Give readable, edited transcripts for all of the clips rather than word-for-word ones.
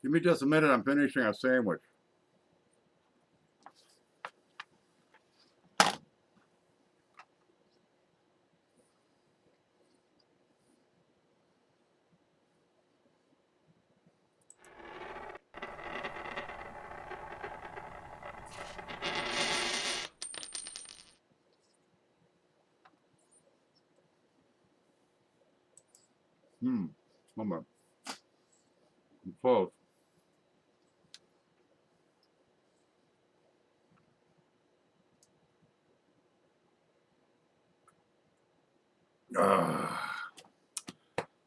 Give me just a minute. I'm finishing a sandwich. Come on. I'm close.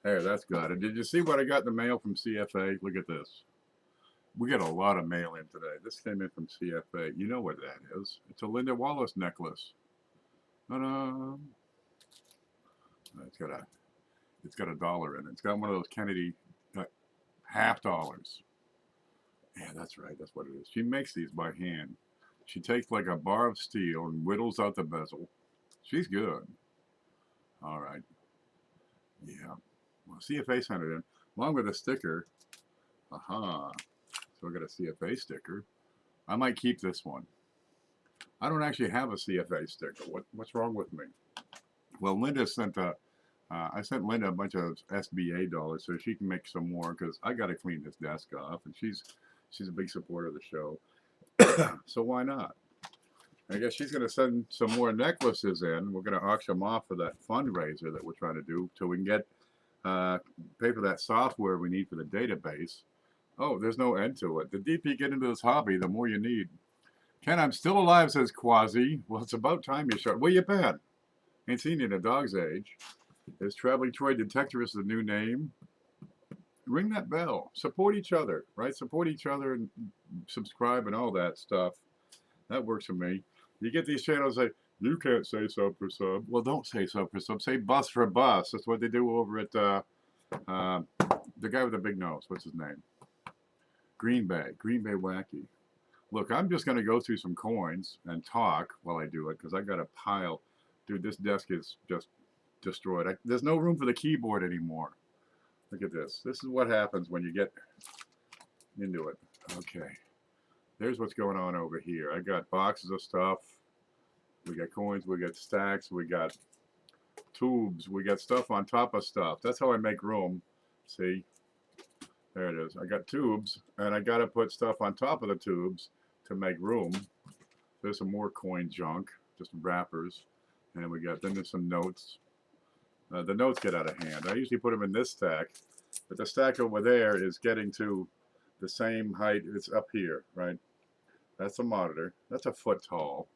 There, that's good. And did you see what I got in the mail from CFA? Look at this. We got a lot of mail in today. This came in from CFA. You know what that is. It's a Linda Wallace necklace. Ta-da! It's got a dollar in it. It's got one of those Kennedy half dollars. Yeah, that's right. That's what it is. She makes these by hand. She takes like a bar of steel and whittles out the bezel. She's good. All right. Yeah. Well, CFA sent it in along with a sticker. Aha. So I got a CFA sticker. I might keep this one. I don't actually have a CFA sticker. What's wrong with me? Well, Linda sent I sent Linda a bunch of SBA dollars so she can make some more because I got to clean this desk off, and she's a big supporter of the show. So why not? I guess she's going to send some more necklaces in. We're going to auction them off for that fundraiser that we're trying to do so we can get pay for that software we need for the database. Oh, there's no end to it. The deeper you get into this hobby, the more you need. Ken, I'm still alive, says Quasi. Well, it's about time you start. Where you been? Ain't seen you in a dog's age. Is Traveling Troy Detectivist the new name? Ring that bell. Support each other, right? Support each other and subscribe and all that stuff. That works for me. You get these channels like, you can't say sub for sub. Well, don't say sub for sub. Say bus for bus. That's what they do over at the guy with the big nose. What's his name? Green Bay Wacky. Look, I'm just going to go through some coins and talk while I do it because I got a pile. Dude, this desk is just destroyed. There's no room for the keyboard anymore. Look at this. This is what happens when you get into it. Okay. There's what's going on over here. I got boxes of stuff. We got coins. We got stacks. We got tubes. We got stuff on top of stuff. That's how I make room. See? There it is. I got tubes, and I got to put stuff on top of the tubes to make room. There's some more coin junk, just wrappers. And then there's some notes. The notes get out of hand. I usually put them in this stack, but the stack over there is getting to the same height. It's up here, right? That's a monitor. That's a foot tall.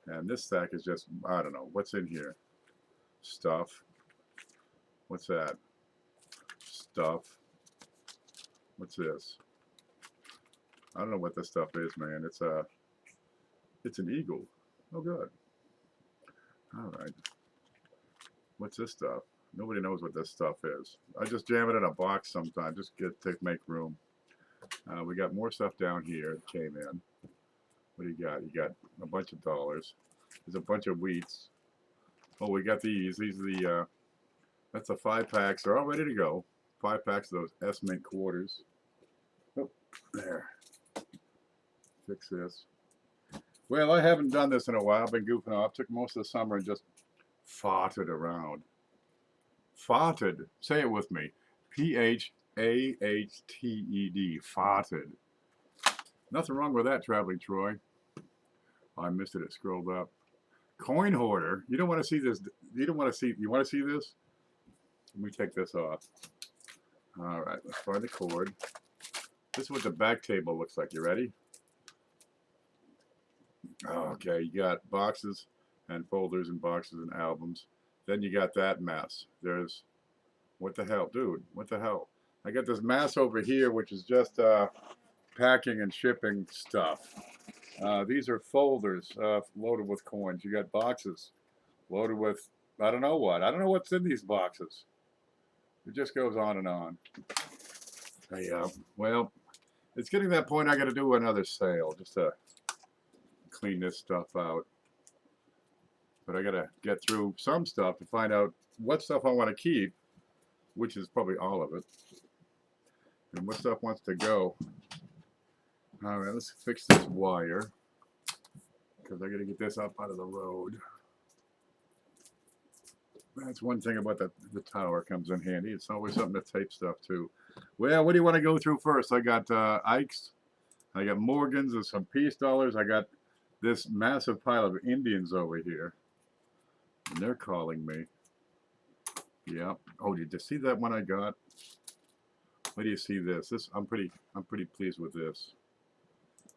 And this stack is just, I don't know, what's in here? Stuff. What's that? Stuff. What's this? I don't know what this stuff is, man. It's an eagle. Oh, good. All right. What's this stuff? Nobody knows what this stuff is. I just jam it in a box sometimes, just to make room. We got more stuff down here that came in. What do you got? You got a bunch of dollars. There's a bunch of wheats. Oh, we got these. These are the, that's the 5-packs. They're all ready to go. 5 packs of those S-Mint quarters. Oh, there. Fix this. Well, I haven't done this in a while. I've been goofing off. Took most of the summer and just farted around. Farted. Say it with me. P-H-A-H-T-E-D. Farted. Nothing wrong with that, Traveling Troy. Oh, I missed it. It scrolled up. Coin hoarder. You don't want to see this. You don't want to see. You want to see this? Let me take this off. All right. Let's find the cord. This is what the back table looks like. You ready? Okay. You got boxes and folders and boxes and albums. Then you got that mess. There's, what the hell, dude? What the hell? I got this mess over here, which is just packing and shipping stuff. These are folders loaded with coins. You got boxes loaded with, I don't know what. I don't know what's in these boxes. It just goes on and on. Yeah, well, it's getting to that point I got to do another sale just to clean this stuff out. But I got to get through some stuff to find out what stuff I want to keep, which is probably all of it. and what stuff wants to go. All right, let's fix this wire because I got to get this up out of the road. That's one thing about the tower comes in handy. It's always something to tape stuff to. Well, what do you want to go through first? I got Ike's. I got Morgan's. There's some peace dollars. I got this massive pile of Indians over here. And they're calling me. Yeah. Oh, did you see that one I got? What do you see this? I'm pretty pleased with this.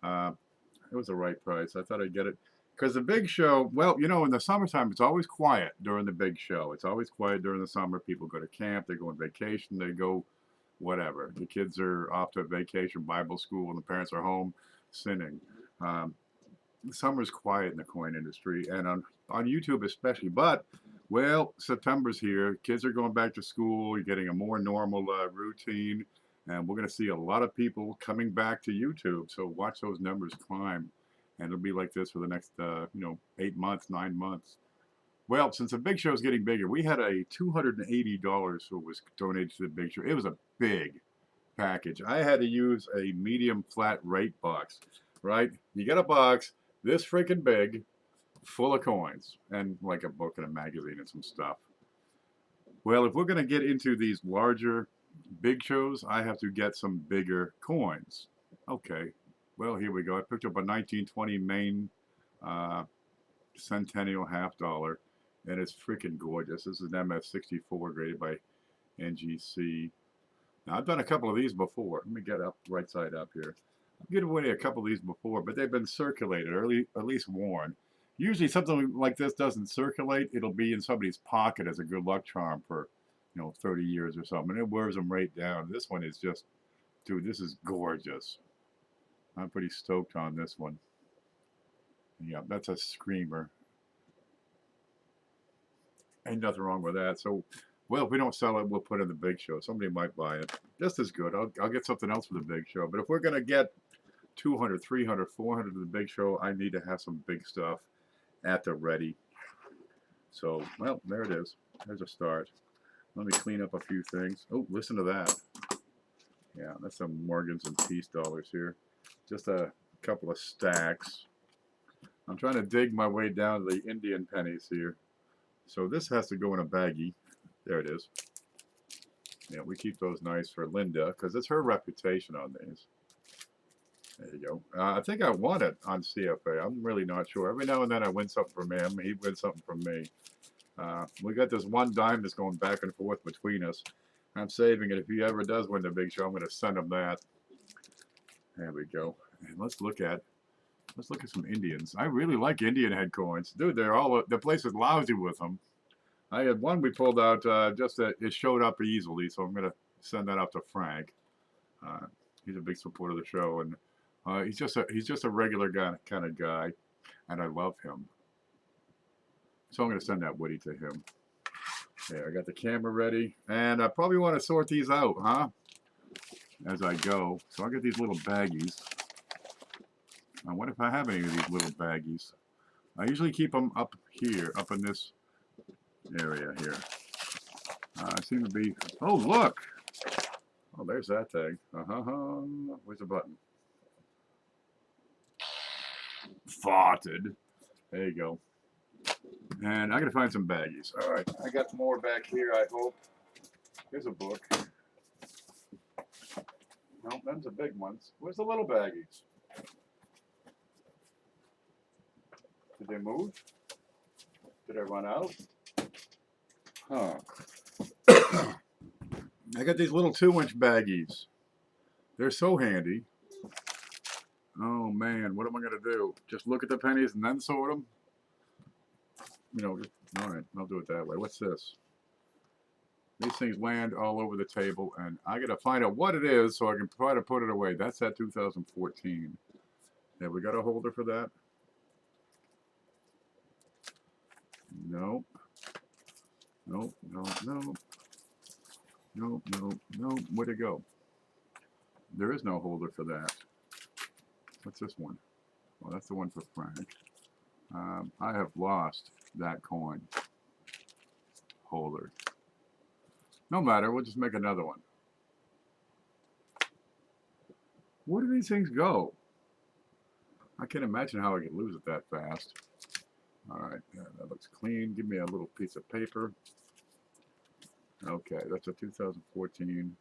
It was the right price. I thought I'd get it. Because the big show, well, you know, in the summertime, it's always quiet during the big show. It's always quiet during the summer. People go to camp. They go on vacation. They go whatever. The kids are off to vacation, Bible school, and the parents are home sinning. Summer's quiet in the coin industry, and on YouTube especially. But, well, September's here. Kids are going back to school. You're getting a more normal routine. And we're going to see a lot of people coming back to YouTube. So watch those numbers climb. And it'll be like this for the next, 8 months, 9 months. Well, since the big show is getting bigger, we had a $280 that was donated to the big show. It was a big package. I had to use a medium flat rate box, right? You get a box this freaking big, full of coins, and like a book and a magazine and some stuff. Well, if we're going to get into these larger big shows, I have to get some bigger coins. Okay. Well, here we go. I picked up a 1920 Maine Centennial half dollar, and it's freaking gorgeous. This is an MS64 graded by NGC. Now, I've done a couple of these before. Let me get up right side up here. I've given away a couple of these before, but they've been circulated, or at least worn. Usually something like this doesn't circulate. It'll be in somebody's pocket as a good luck charm for, 30 years or something, and it wears them right down. This one is just, dude, this is gorgeous. I'm pretty stoked on this one. Yeah, that's a screamer. Ain't nothing wrong with that. So, well, if we don't sell it, we'll put it in the big show. Somebody might buy it. Just as good. I'll get something else for the big show. But if we're going to get 200, 300, 400 to the big show, I need to have some big stuff at the ready. So, well, there it is. There's a start. Let me clean up a few things. Oh, listen to that. Yeah, that's some Morgans and Peace dollars here. Just a couple of stacks. I'm trying to dig my way down to the Indian pennies here. So this has to go in a baggie. There it is. Yeah, we keep those nice for Linda because it's her reputation on these. There you go. I think I won it on CFA. I'm really not sure. Every now and then I win something from him. He wins something from me. We got this one dime that's going back and forth between us. I'm saving it. If he ever does win the big show, I'm going to send him that. There we go. And let's look at some Indians. I really like Indian head coins. Dude, the place is lousy with them. I had one we pulled out just that it showed up easily, so I'm going to send that out to Frank. He's a big supporter of the show, and he's just a regular guy, kind of guy, and I love him. So I'm going to send that Woody to him. There, I got the camera ready, and I probably want to sort these out, huh? As I go. So I'll get these little baggies. I wonder if I have any of these little baggies. I usually keep them up here, up in this area here. I seem to be, oh look! Oh, there's that thing. Where's the button? Farted. There you go. And I gotta find some baggies. All right, I got more back here, I hope. Here's a book. No, them's the big ones. Where's the little baggies? Did they move? Did I run out? Huh. I got these little 2-inch baggies. They're so handy. Oh man, what am I gonna do? Just look at the pennies and then sort them? All right, I'll do it that way. What's this? These things land all over the table, and I gotta find out what it is so I can try to put it away. That's that 2014. Have we got a holder for that? Nope. Nope, no, no. Nope, nope, nope. Where'd it go? There is no holder for that. What's this one? Well, that's the one for Frank. I have lost that coin holder. No matter, we'll just make another one. Where do these things go? I can't imagine how I could lose it that fast. All right, yeah, that looks clean. Give me a little piece of paper. Okay, that's a 2014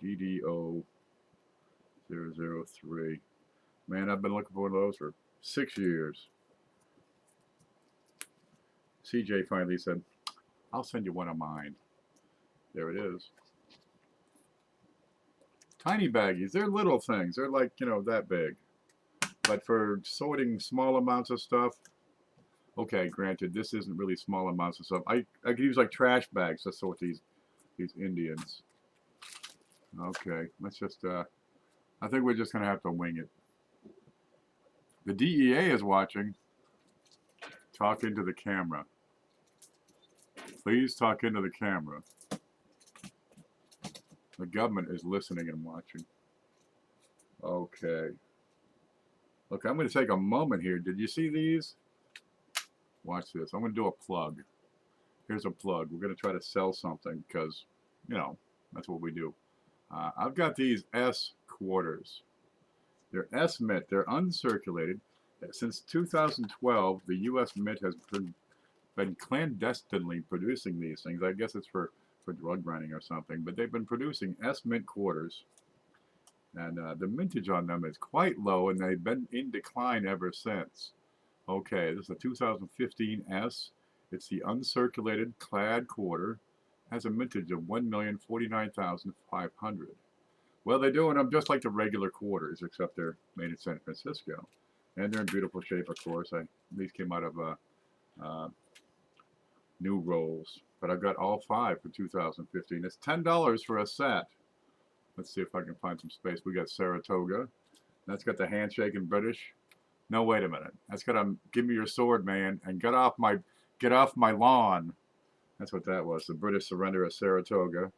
DDO 003. Man, I've been looking for one of those for 6 years. CJ finally said, I'll send you one of mine. There it is. Tiny baggies. They're little things. They're like, you know, that big. But for sorting small amounts of stuff, okay, granted, this isn't really small amounts of stuff. I could use like trash bags to sort these Indians. Okay, let's just, I think we're just going to have to wing it. The DEA is watching. Talk into the camera. Please talk into the camera. The government is listening and watching. Okay. Look, I'm going to take a moment here. Did you see these? Watch this. I'm going to do a plug. Here's a plug. We're going to try to sell something because, you know, that's what we do. I've got these S quarters. They're S Mint. They're uncirculated. Since 2012, the U.S. Mint has been clandestinely producing these things. I guess it's for drug running or something. But they've been producing S Mint quarters. And the mintage on them is quite low, and they've been in decline ever since. Okay, this is a 2015 S. It's the uncirculated clad quarter. Has a mintage of 1,049,500. Well, they're doing them just like the regular quarters, except they're made in San Francisco. And they're in beautiful shape, of course. These came out of new rolls. But I've got all 5 for 2015. It's $10 for a set. Let's see if I can find some space. We got Saratoga. That's got the handshake in British. No, wait a minute. That's got a give me your sword, man, and get off my lawn. That's what that was. The British surrender at Saratoga.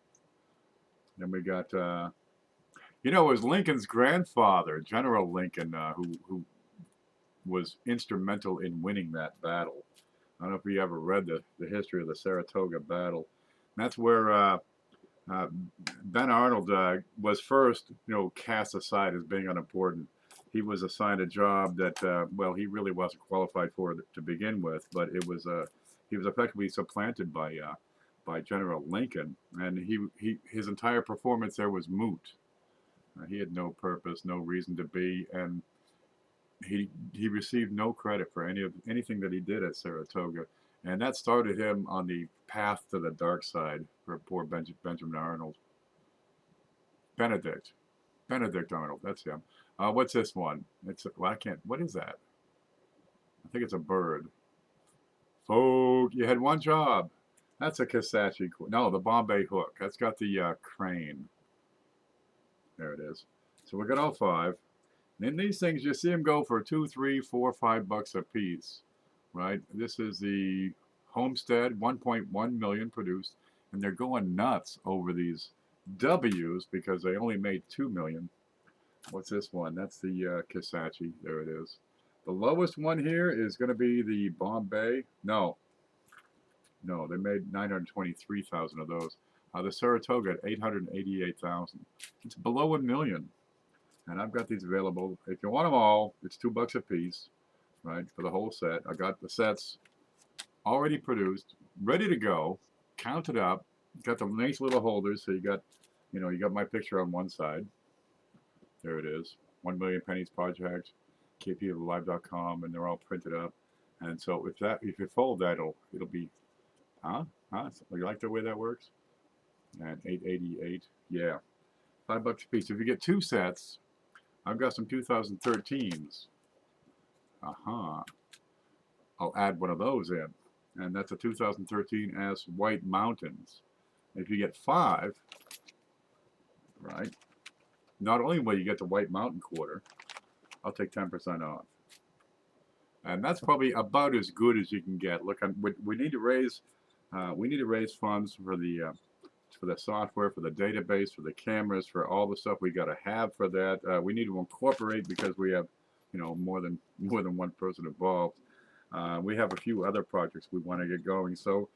Then we got, you know, it was Lincoln's grandfather, General Lincoln, who was instrumental in winning that battle. I don't know if you ever read the history of the Saratoga Battle. That's where Ben Arnold was first, you know, cast aside as being unimportant. He was assigned a job that, well, he really wasn't qualified for to begin with, but it was he was effectively supplanted by General Lincoln, and his entire performance there was moot. He had no purpose, no reason to be, and he received no credit for anything that he did at Saratoga, and that started him on the path to the dark side for poor Benjamin Arnold. Benedict Arnold, that's him. What's this one? Well, I can't. What is that? I think it's a bird. Folk, you had one job. That's a Kisachi. No, the Bombay hook. That's got the crane. There it is. So we got all 5. And in these things, you see them go for $2, $3, $4, $5 a piece, right? This is the Homestead, 1.1 million produced, and they're going nuts over these W's because they only made 2 million. What's this one? That's the Kisachi. There it is. The lowest one here is going to be the Bombay. No, they made 923,000 of those. The Saratoga at 888,000. It's below 1 million. And I've got these available. If you want them all, it's $2 a piece, right, for the whole set. I got the sets already produced, ready to go, counted up. Got the nice little holders, so you got my picture on one side. There it is. 1 Million Pennies Project, kpeavey.com, and they're all printed up. And so if you fold that, it'll be, you like the way that works? And 888, yeah, $5 a piece. If you get 2 sets, I've got some 2013s. I'll add one of those in, and that's a 2013 S White Mountains. If you get 5, right, not only will you get the White Mountain quarter, I'll take 10% off. And that's probably about as good as you can get. Look, we need to raise funds for the software, for the database, for the cameras, for all the stuff we got to have for that. We need to incorporate because we have, more than one person involved. We have a few other projects we want to get going. So,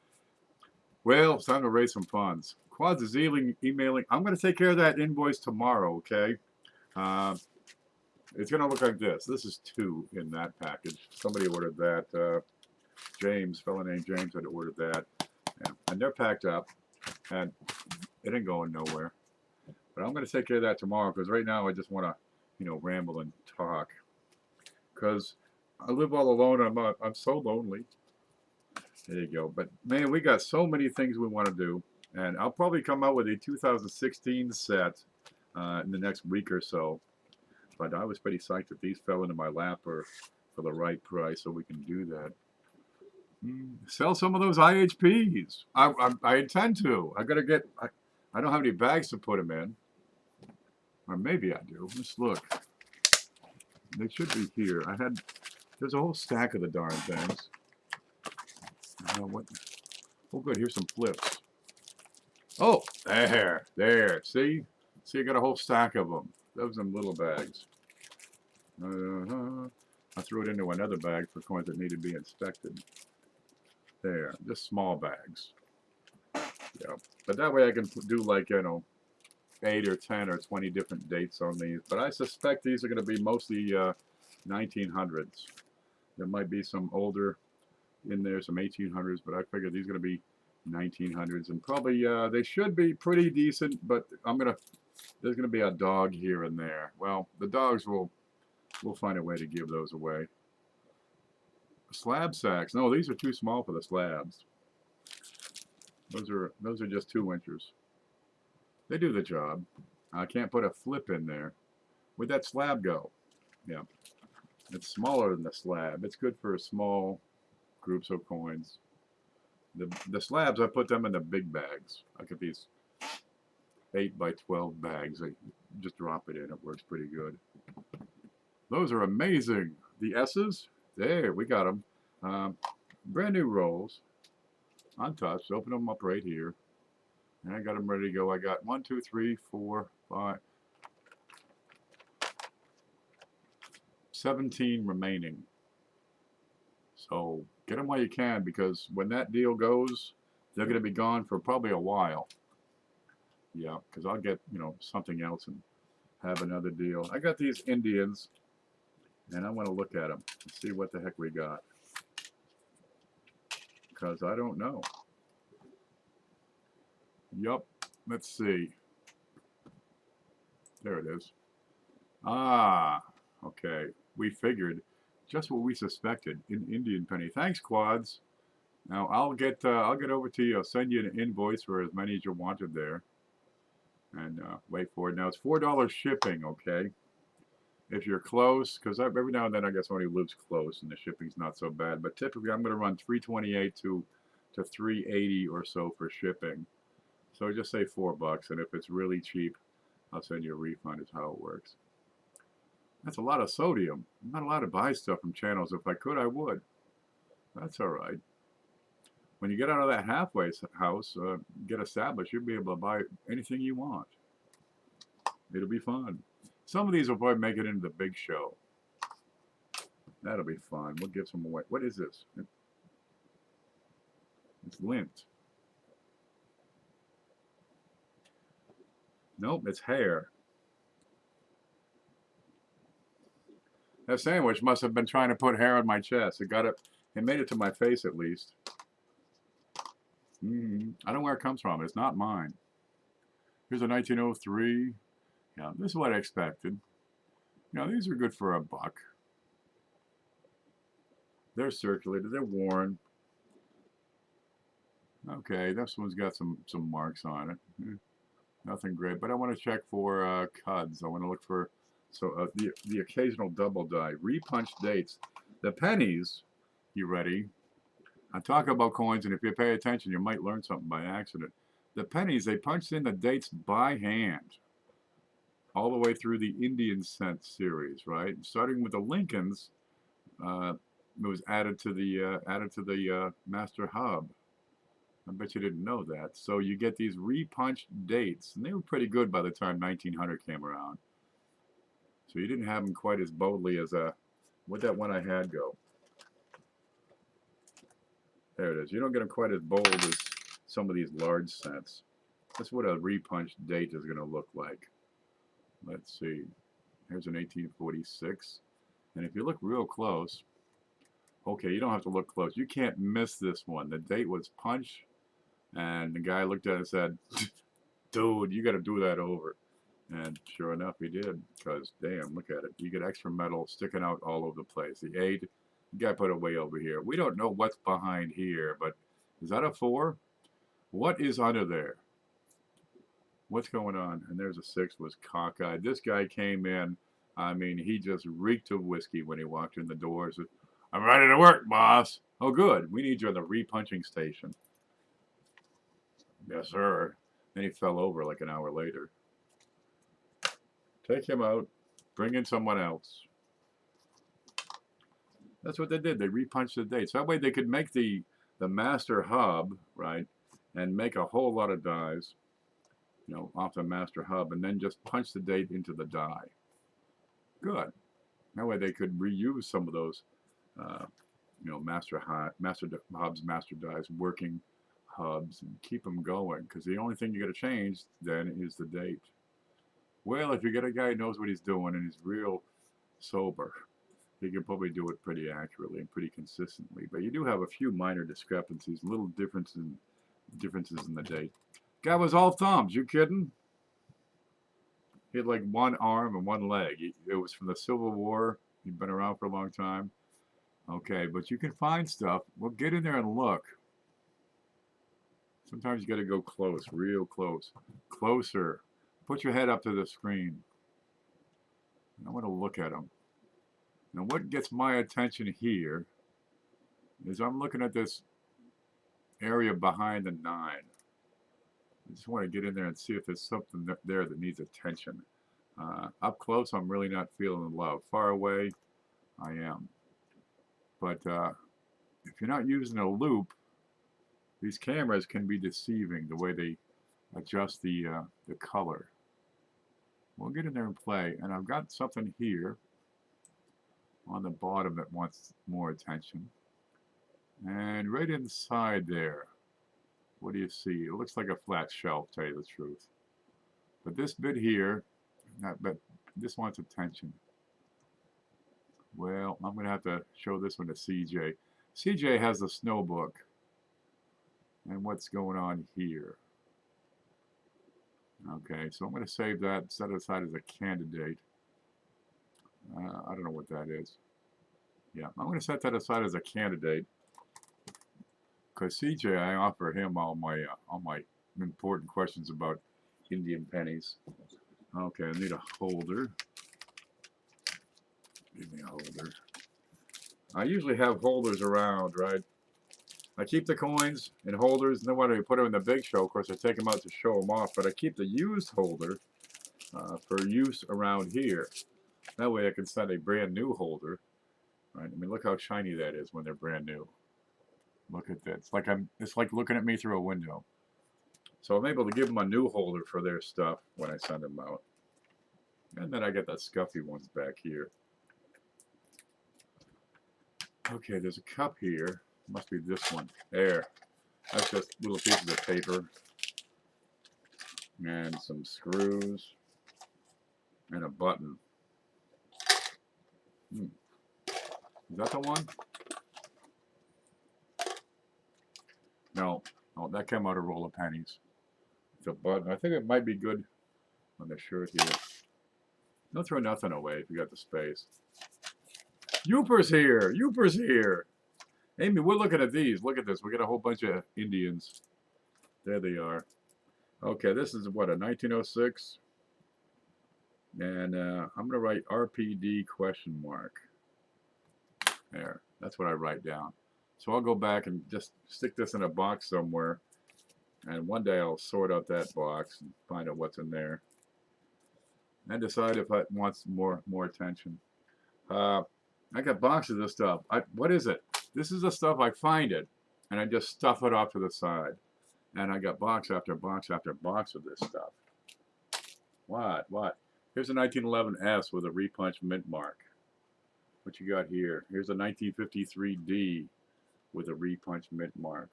well, it's time to raise some funds. Quads is emailing. I'm going to take care of that invoice tomorrow, okay? It's going to look like this. This is 2 in that package. Somebody ordered that. James, fellow named James, had ordered that. Yeah. And they're packed up. And it ain't going nowhere. But I'm going to take care of that tomorrow because right now I just want to, you know, ramble and talk. Because I live all alone. I'm so lonely. There you go. But man, we got so many things we want to do. And I'll probably come out with a 2016 set in the next week or so. But I was pretty psyched that these fell into my lap for the right price, so we can do that. Sell some of those IHPs. I intend to. I gotta get. I don't have any bags to put them in, or maybe I do. Let's look. They should be here. There's a whole stack of the darn things. I don't know what. Oh, good. Here's some flips. Oh, there. See, I got a whole stack of them. Those in little bags. I threw it into another bag for coins that need to be inspected. There, just small bags. Yeah, but that way I can do like, you know, 8 or 10 or 20 different dates on these. But I suspect these are going to be mostly 1900s. There might be some older in there, some 1800s, but I figure these are going to be 1900s, and probably they should be pretty decent. But there's going to be a dog here and there. Well, the dogs we'll find a way to give those away. Slab sacks. No, these are too small for the slabs. Those are just 2 inches. They do the job. I can't put a flip in there. Where'd that slab go? Yeah. It's smaller than the slab. It's good for small groups of coins. The slabs, I put them in the big bags. I get these 8 by 12 bags. I just drop it in. It works pretty good. Those are amazing. The S's, there, we got them. Brand new rolls, untouched. Open them up right here. And I got them ready to go. I got 1, 2, 3, 4, 5, 17 remaining. So get them while you can, because when that deal goes, they're going to be gone for probably a while. Yeah, because I'll get, you know, something else and have another deal. I got these Indians, and I want to look at them and see what the heck we got, because I don't know. Yup, let's see. There it is. Ah, okay. We figured just what we suspected in Indian penny. Thanks, Quads. Now I'll get over to you. I'll send you an invoice for as many as you wanted there, and wait for it. Now it's $4 shipping. Okay, if you're close, because every now and then I guess somebody lives close and the shipping's not so bad. But typically I'm going to run $3.28 to $3.80 or so for shipping. So just say $4, and if it's really cheap, I'll send you a refund. Is how it works. That's a lot of sodium. I'm not allowed to buy stuff from channels. If I could, I would. That's all right. When you get out of that halfway house, get established, you'll be able to buy anything you want. It'll be fun. Some of these will probably make it into the big show. That'll be fun. We'll give some away. What is this? It's lint. Nope, it's hair. That sandwich must have been trying to put hair on my chest. It got it. It made it to my face at least. I don't know where it comes from. It's not mine. Here's a 1903. Yeah, this is what I expected. You know, these are good for $1. They're circulated. They're worn. Okay, this one's got some marks on it. Nothing great, but I want to check for cuds. I want to look for the occasional double die, repunched dates. The pennies, you ready? I'm talking about coins, and if you pay attention, you might learn something by accident. The pennies, they punched in the dates by hand, all the way through the Indian cent series, right? Starting with the Lincolns, it was added to the master hub. I bet you didn't know that. So you get these repunched dates, and they were pretty good by the time 1900 came around. So you didn't have them quite as boldly as what'd that one I had go? There it is. You don't get them quite as bold as some of these large cents. That's what a repunched date is going to look like. Let's see. Here's an 1846. And if you look real close, okay, you don't have to look close. You can't miss this one. The date was punched, and the guy looked at it and said, dude, you got to do that over. And sure enough, he did, because damn, look at it. You get extra metal sticking out all over the place. The 8, the guy put it way over here. We don't know what's behind here, but is that a 4? What is under there? What's going on? And there's a 6, was cockeyed. This guy came in, I mean, he just reeked of whiskey when he walked in the doors. I'm ready to work, boss. Oh, good. We need you in the repunching station. Yes, sir. Then he fell over like an hour later. Take him out. Bring in someone else. That's what they did. They repunched the dates. That way they could make the master hub, right, and make a whole lot of dies, you know, off the master hub, and then just punch the date into the die. Good. That way they could reuse some of those, you know, master hubs, master dies, working hubs, and keep them going. Because the only thing you got to change then is the date. Well, if you get a guy who knows what he's doing and he's real sober, he can probably do it pretty accurately and pretty consistently. But you do have a few minor discrepancies, little differences in the date. Guy was all thumbs. You kidding? He had like one arm and one leg. It was from the Civil War. He'd been around for a long time. Okay, but you can find stuff. Well, get in there and look. Sometimes you got to go close, real close. Closer. Put your head up to the screen. I want to look at them. Now, what gets my attention here is I'm looking at this area behind the 9. I just want to get in there and see if there's something there that needs attention. Up close, I'm really not feeling love. Far away, I am. But if you're not using a loop, these cameras can be deceiving the way they adjust the color. We'll get in there and play, and I've got something here on the bottom that wants more attention. And right inside there, what do you see? It looks like a flat shelf, tell you the truth. But this bit here, but this wants attention. Well, I'm going to have to show this one to CJ. CJ has the snow book. And what's going on here? Okay, so I'm going to save that, set it aside as a candidate. I don't know what that is. Yeah, I'm going to set that aside as a candidate. Because CJ, I offer him all my important questions about Indian pennies. Okay, I need a holder. Give me a holder. I usually have holders around, right? I keep the coins in holders, and then when I put them in the big show, of course, I take them out to show them off. But I keep the used holder for use around here. That way I can send a brand new holder. Right? I mean, look how shiny that is when they're brand new. Look at that. It's like looking at me through a window. So I'm able to give them a new holder for their stuff when I send them out. And then I get the scuffy ones back here. Okay, there's a cup here. Must be this one. There. That's just little pieces of paper. And some screws. And a button. Is that the one? No. Oh, that came out a roll of pennies. It's a button. I think it might be good on the shirt here. Don't throw nothing away if you got the space. Youper's here! Youper's here! Amy, we're looking at these. Look at this. We got a whole bunch of Indians. There they are. Okay, this is what, a 1906? And I'm going to write RPD question mark. There. That's what I write down. So I'll go back and just stick this in a box somewhere. And one day I'll sort out that box and find out what's in there. And decide if it wants more attention. I got boxes of this stuff. What is it? This is the stuff I find it, and I just stuff it off to the side. And I got box after box after box of this stuff. What? Here's a 1911S with a repunch mint mark. What you got here? Here's a 1953D with a repunch mint mark.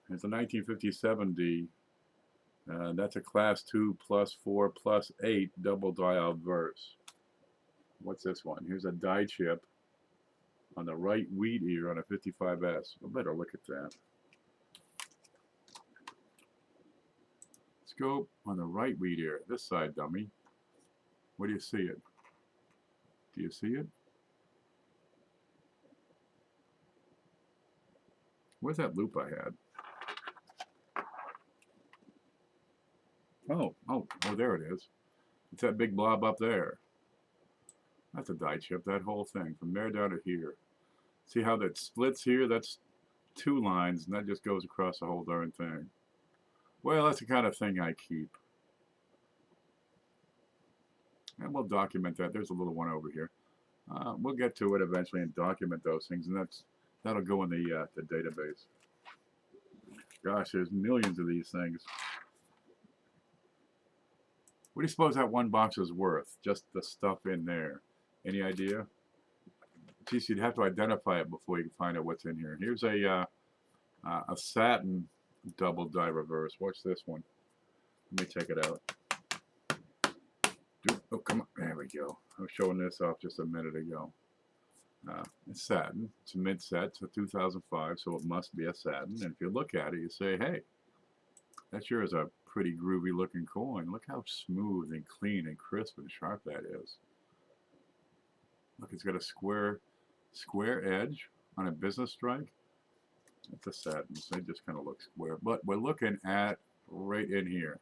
Here's a 1957D That's a class 2 plus 4 plus 8 double die obverse. What's this one? Here's a die chip on the right wheat ear on a 55S. I better look at that. Scope on the right wheat ear. This side, dummy. Where do you see it? Do you see it? Where's that loop I had? Oh, there it is. It's that big blob up there. That's a die chip, that whole thing, from there down to here. See how that splits here? That's 2 lines, and that just goes across the whole darn thing. Well, that's the kind of thing I keep. And we'll document that. There's a little one over here. We'll get to it eventually and document those things, and that'll go in the database. Gosh, there's millions of these things. What do you suppose that one box is worth? Just the stuff in there. Any idea? Geez, you'd have to identify it before you can find out what's in here. Here's a satin double die reverse. Watch this one. Let me check it out. Oh, come on. There we go. I was showing this off just a minute ago. It's satin. It's a mid-set. It's a 2005, so it must be a satin. And if you look at it, you say, hey, that sure is a pretty groovy looking coin. Look how smooth and clean and crisp and sharp that is. Look, it's got a square edge on a business strike. It's a satin, so it just kind of looks square. But we're looking at right in here.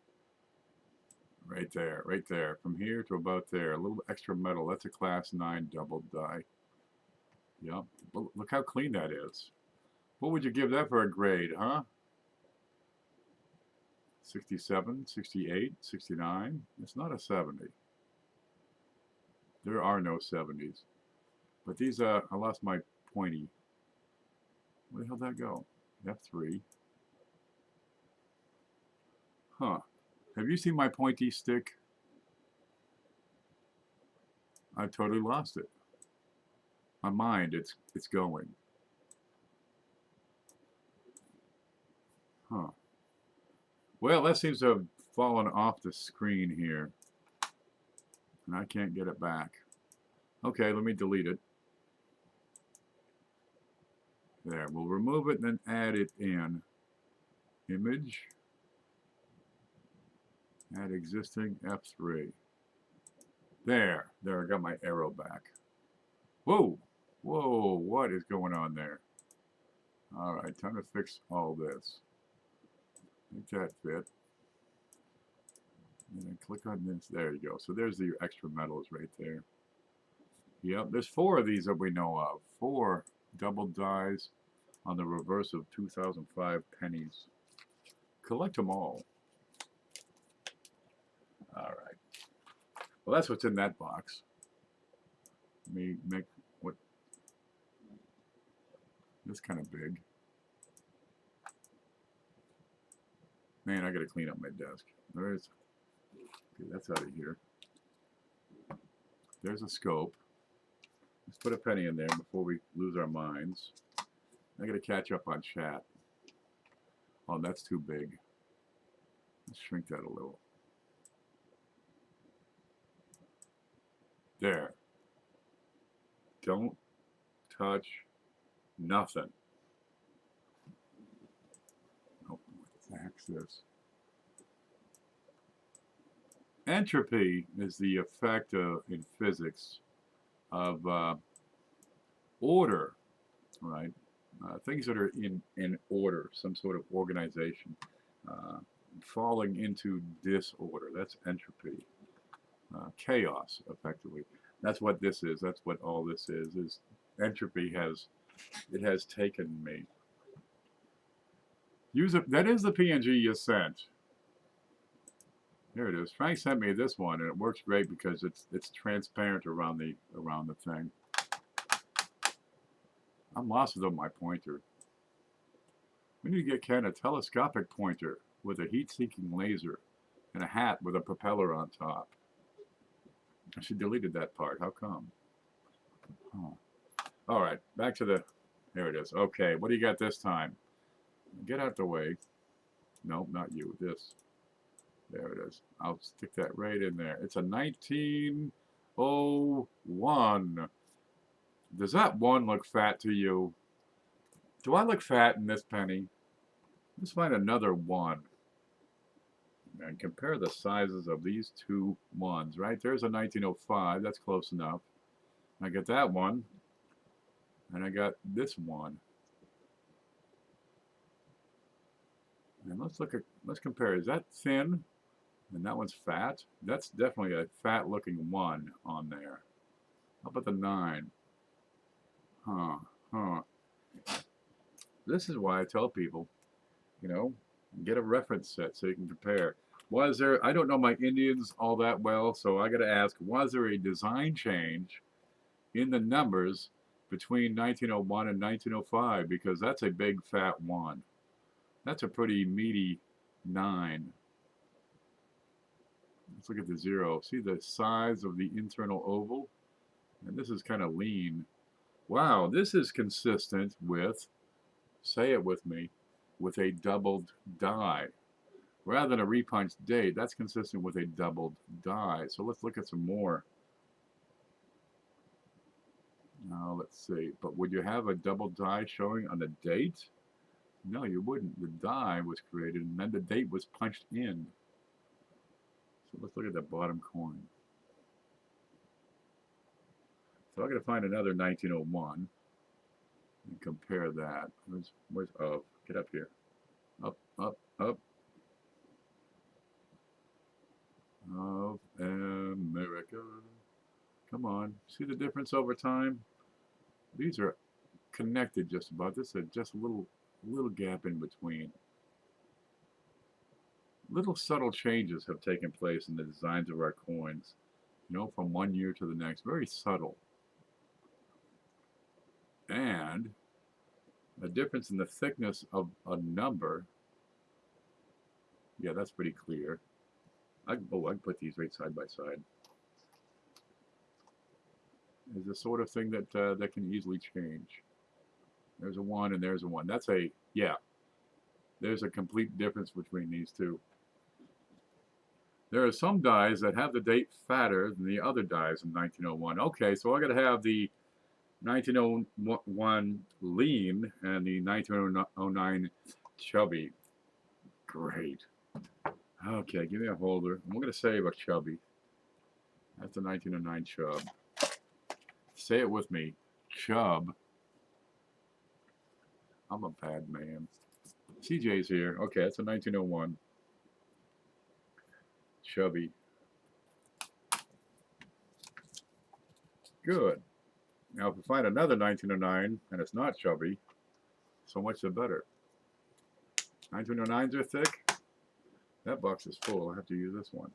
Right there. From here to about there. A little extra metal. That's a class 9 double die. Yep. Look how clean that is. What would you give that for a grade, huh? 67, 68, 69. It's not a 70. There are no 70s. But these, I lost my pointy. Where the hell did that go? F3. Huh. Have you seen my pointy stick? I totally lost it. My mind, it's going. Huh. Well, that seems to have fallen off the screen here. And I can't get it back. Okay, let me delete it. There, we'll remove it and then add it in. Image. Add existing F3. There, I got my arrow back. Whoa, what is going on there? All right, time to fix all this. Make that fit. And then click on this. There you go. So there's the extra metals right there. Yep, there's 4 of these that we know of. 4 double dies on the reverse of 2005 pennies. Collect them all. All right. Well, that's what's in that box. Let me make what this kind of big. Man, I got to clean up my desk. There's, okay, that's out of here. There's a scope. Let's put a penny in there before we lose our minds. I got to catch up on chat. Oh, that's too big. Let's shrink that a little. There. Don't touch nothing. Oh, what the heck's this? Entropy is the effect in physics of order, right? Things that are in order, some sort of organization, falling into disorder. That's entropy. Chaos, effectively. That's what this is. That's what all this is entropy has taken me. Use it. That is the PNG you sent. There it is. Frank sent me this one, and it works great because it's transparent around the thing. I'm lost without my pointer. We need to get Ken a telescopic pointer with a heat-seeking laser and a hat with a propeller on top. She deleted that part. How come? Oh. All right, back to the. There it is. Okay, what do you got this time? Get out the way. Nope, not you. This. There it is. I'll stick that right in there. It's a 1901. Does that one look fat to you? Do I look fat in this penny? Let's find another one. And compare the sizes of these two ones, right? There's a 1905. That's close enough. I got that one. And I got this one. And let's compare. Is that thin? And that one's fat? That's definitely a fat looking one on there. How about the 9? This is why I tell people, you know, get a reference set so you can compare. Was there, I don't know my Indians all that well, so I got to ask, was there a design change in the numbers between 1901 and 1905? Because that's a big fat 1. That's a pretty meaty 9. Let's look at the 0. See the size of the internal oval? And this is kind of lean. Wow, this is consistent with, say it with me, with a doubled die. Rather than a repunched date, that's consistent with a doubled die. So let's look at some more. Now let's see. But would you have a double die showing on the date? No, you wouldn't. The die was created and then the date was punched in. So let's look at the bottom coin. So I'm going to find another 1901 and compare that. Where's of? Get up here. Up, up, up. Of America. Come on. See the difference over time? These are connected just about. This is just a little gap in between. Little subtle changes have taken place in the designs of our coins, you know, from one year to the next. Very subtle. And a difference in the thickness of a number. Yeah, that's pretty clear. I can put these right side by side. Is the sort of thing that that can easily change. There's a 1 and there's a 1. That's a, yeah. There's a complete difference between these two. There are some dies that have the date fatter than the other dies in 1901. Okay, so I got to have the 1901 lean and the 1909 chubby. Great. Okay, give me a holder. I'm going to save a chubby. That's the 1909 chub. Say it with me. Chub. I'm a bad man. CJ's here. Okay, that's a 1901. Chubby. Good. Now, if we find another 1909 and it's not chubby, so much the better. 1909s are thick. That box is full. I have to use this one.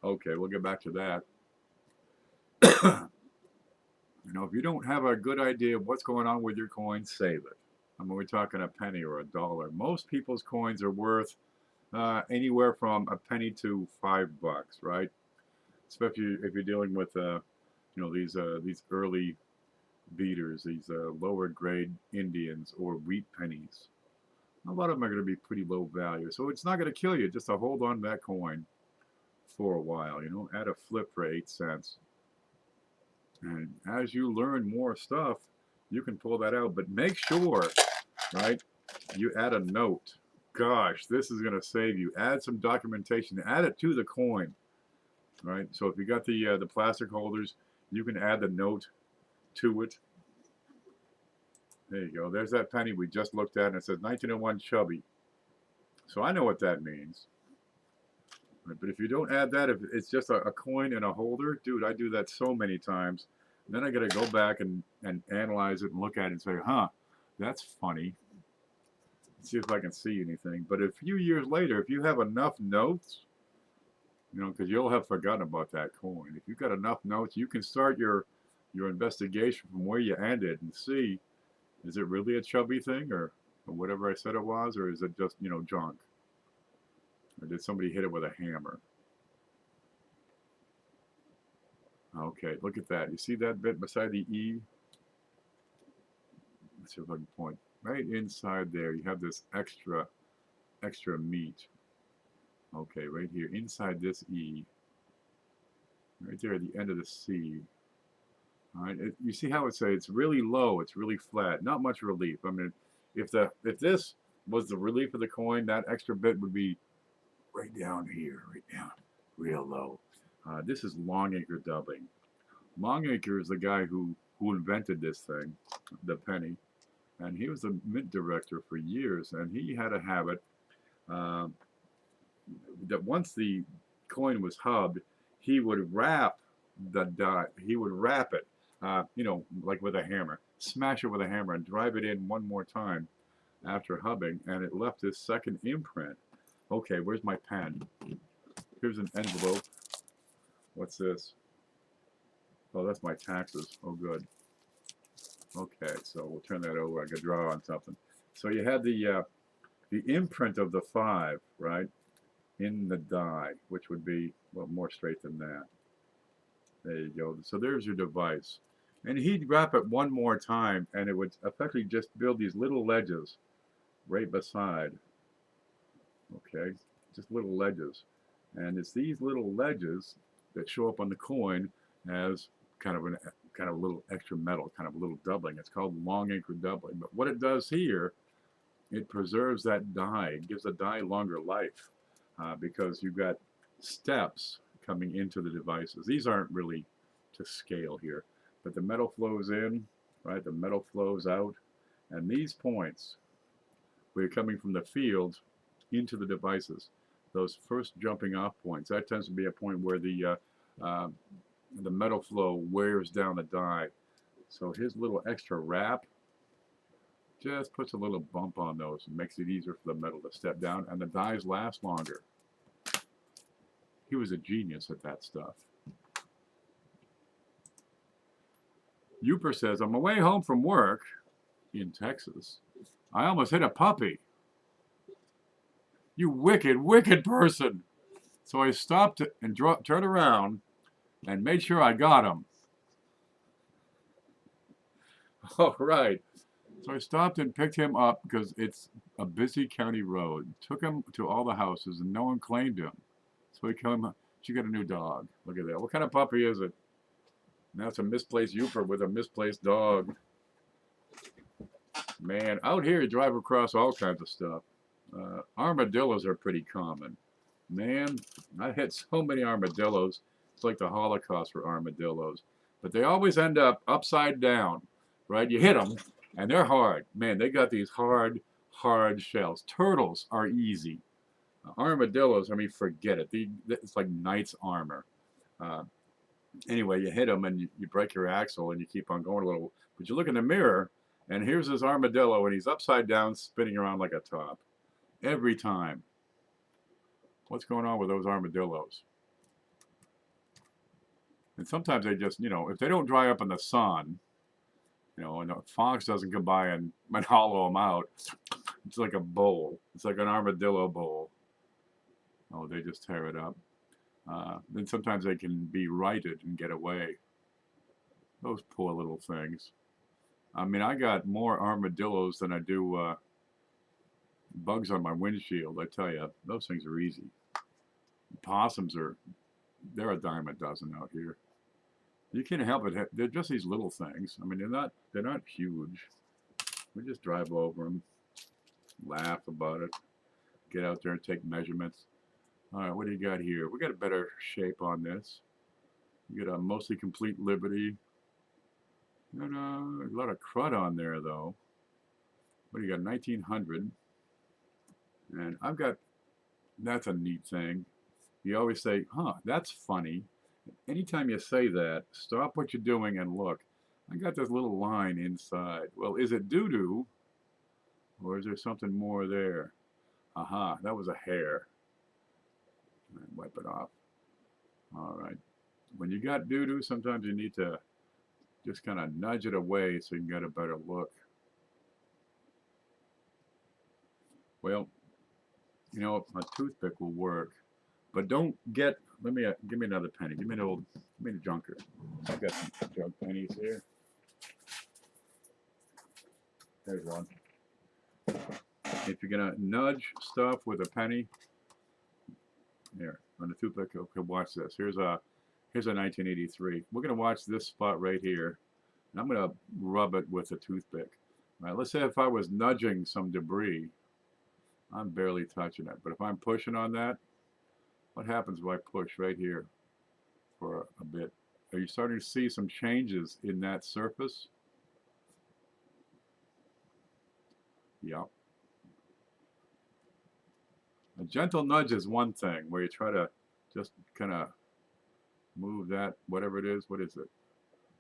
Okay, we'll get back to that. You know, if you don't have a good idea of what's going on with your coin, save it. I mean, we're talking a penny or a dollar. Most people's coins are worth anywhere from a penny to $5, right? Especially if you're dealing with, you know, these early beaters, these lower grade Indians or wheat pennies. A lot of them are going to be pretty low value, so it's not going to kill you just to hold on to that coin for a while. You know, add a flip for 8 cents. And as you learn more stuff, you can pull that out. But make sure, right, you add a note. Gosh, this is going to save you. Add some documentation. Add it to the coin, right? So if you got the plastic holders, you can add the note to it. There you go. There's that penny we just looked at, and it says 1901 chubby. So I know what that means. Right, but if you don't add that, if it's just a coin and a holder, dude, I do that so many times. Then I got to go back and analyze it and look at it and say, huh, that's funny. Let's see if I can see anything. But a few years later, if you have enough notes, you know, because you'll have forgotten about that coin. If you've got enough notes, you can start your investigation from where you ended and see, is it really a chubby thing or whatever I said it was, or is it just, you know, junk? Or did somebody hit it with a hammer? Okay, look at that. You see that bit beside the E? Let's see if I can point. Right inside there, you have this extra meat. Okay, right here, inside this E. Right there at the end of the C. All right, you see how it's really low, it's really flat, not much relief. I mean, if this was the relief of the coin, that extra bit would be right down here, right down, real low. This is Longacre dubbing. Longacre is the guy who invented this thing, the penny, and he was a mint director for years, and he had a habit that once the coin was hubbed, he would wrap the die. He would wrap it, you know, like with a hammer, smash it with a hammer, and drive it in one more time after hubbing, and it left this second imprint. Okay, where's my pen? Here's an envelope. What's this? Oh, that's my taxes. Oh, good. Okay, so we'll turn that over. I could draw on something. So you had the imprint of the 5, right, in the die, which would be, well, more straight than that. There you go. So there's your device. And he'd wrap it one more time, and it would effectively just build these little ledges right beside. Okay, just little ledges. And it's these little ledges that show up on the coin as kind of a little extra metal, kind of a little doubling. It's called Longacre doubling. But what it does here, it preserves that die. It gives the die longer life because you've got steps coming into the devices. These aren't really to scale here, but the metal flows in, right? The metal flows out, and these points, where you're coming from the field into the devices, those first jumping off points, that tends to be a point where the metal flow wears down the die. So his little extra wrap just puts a little bump on those and makes it easier for the metal to step down, and the dies last longer. He was a genius at that stuff. Uper says, on my way home from work in Texas, I almost hit a puppy. You wicked, wicked person. So I stopped and turned around and made sure I got him. All right. So I stopped and picked him up because it's a busy county road. Took him to all the houses and no one claimed him. So he came, she got a new dog. Look at that. What kind of puppy is it? Now it's a misplaced Uper with a misplaced dog. Man, out here you drive across all kinds of stuff. Armadillos are pretty common. Man, I hit so many armadillos. It's like the Holocaust for armadillos. But they always end up upside down, right? You hit them, and they're hard. Man, they got these hard, hard shells. Turtles are easy. Armadillos, I mean, forget it. It's like knight's armor. Anyway, you hit them, and you break your axle, and you keep on going a little. But you look in the mirror, and here's this armadillo, and he's upside down, spinning around like a top. Every time. What's going on with those armadillos? And sometimes they just, you know, if they don't dry up in the sun, you know, and a fox doesn't come by and hollow them out, it's like a bowl. It's like an armadillo bowl. Oh, they just tear it up. Then sometimes they can be righted and get away. Those poor little things. I mean, I got more armadillos than I do bugs on my windshield. I tell you, those things are easy. Possums they're a dime a dozen out here. You can't help it. They're just these little things. I mean, they're not huge. We just drive over them, laugh about it, get out there and take measurements. All right, what do you got here? We got a better shape on this. You got a mostly complete Liberty. And a lot of crud on there, though. What do you got? 1900. And I've got, that's a neat thing. You always say, huh, that's funny. Anytime you say that, stop what you're doing and look. I got this little line inside. Well, is it doo-doo? Or is there something more there? Aha, that was a hair. Wipe it off. All right. When you got doo-doo, sometimes you need to just kind of nudge it away so you can get a better look. Well, you know, a toothpick will work, but don't get. Give me another penny. Give me a junker. I've got some junk pennies here. There's one. If you're gonna nudge stuff with a penny, Here, on the toothpick, okay, watch this. Here's a 1983. We're going to watch this spot right here. And I'm going to rub it with a toothpick. All right, let's say if I was nudging some debris, I'm barely touching it. But if I'm pushing on that, what happens if I push right here for a bit? Are you starting to see some changes in that surface? Yep. A gentle nudge is one thing, where you try to just kind of move that, whatever it is, what is it,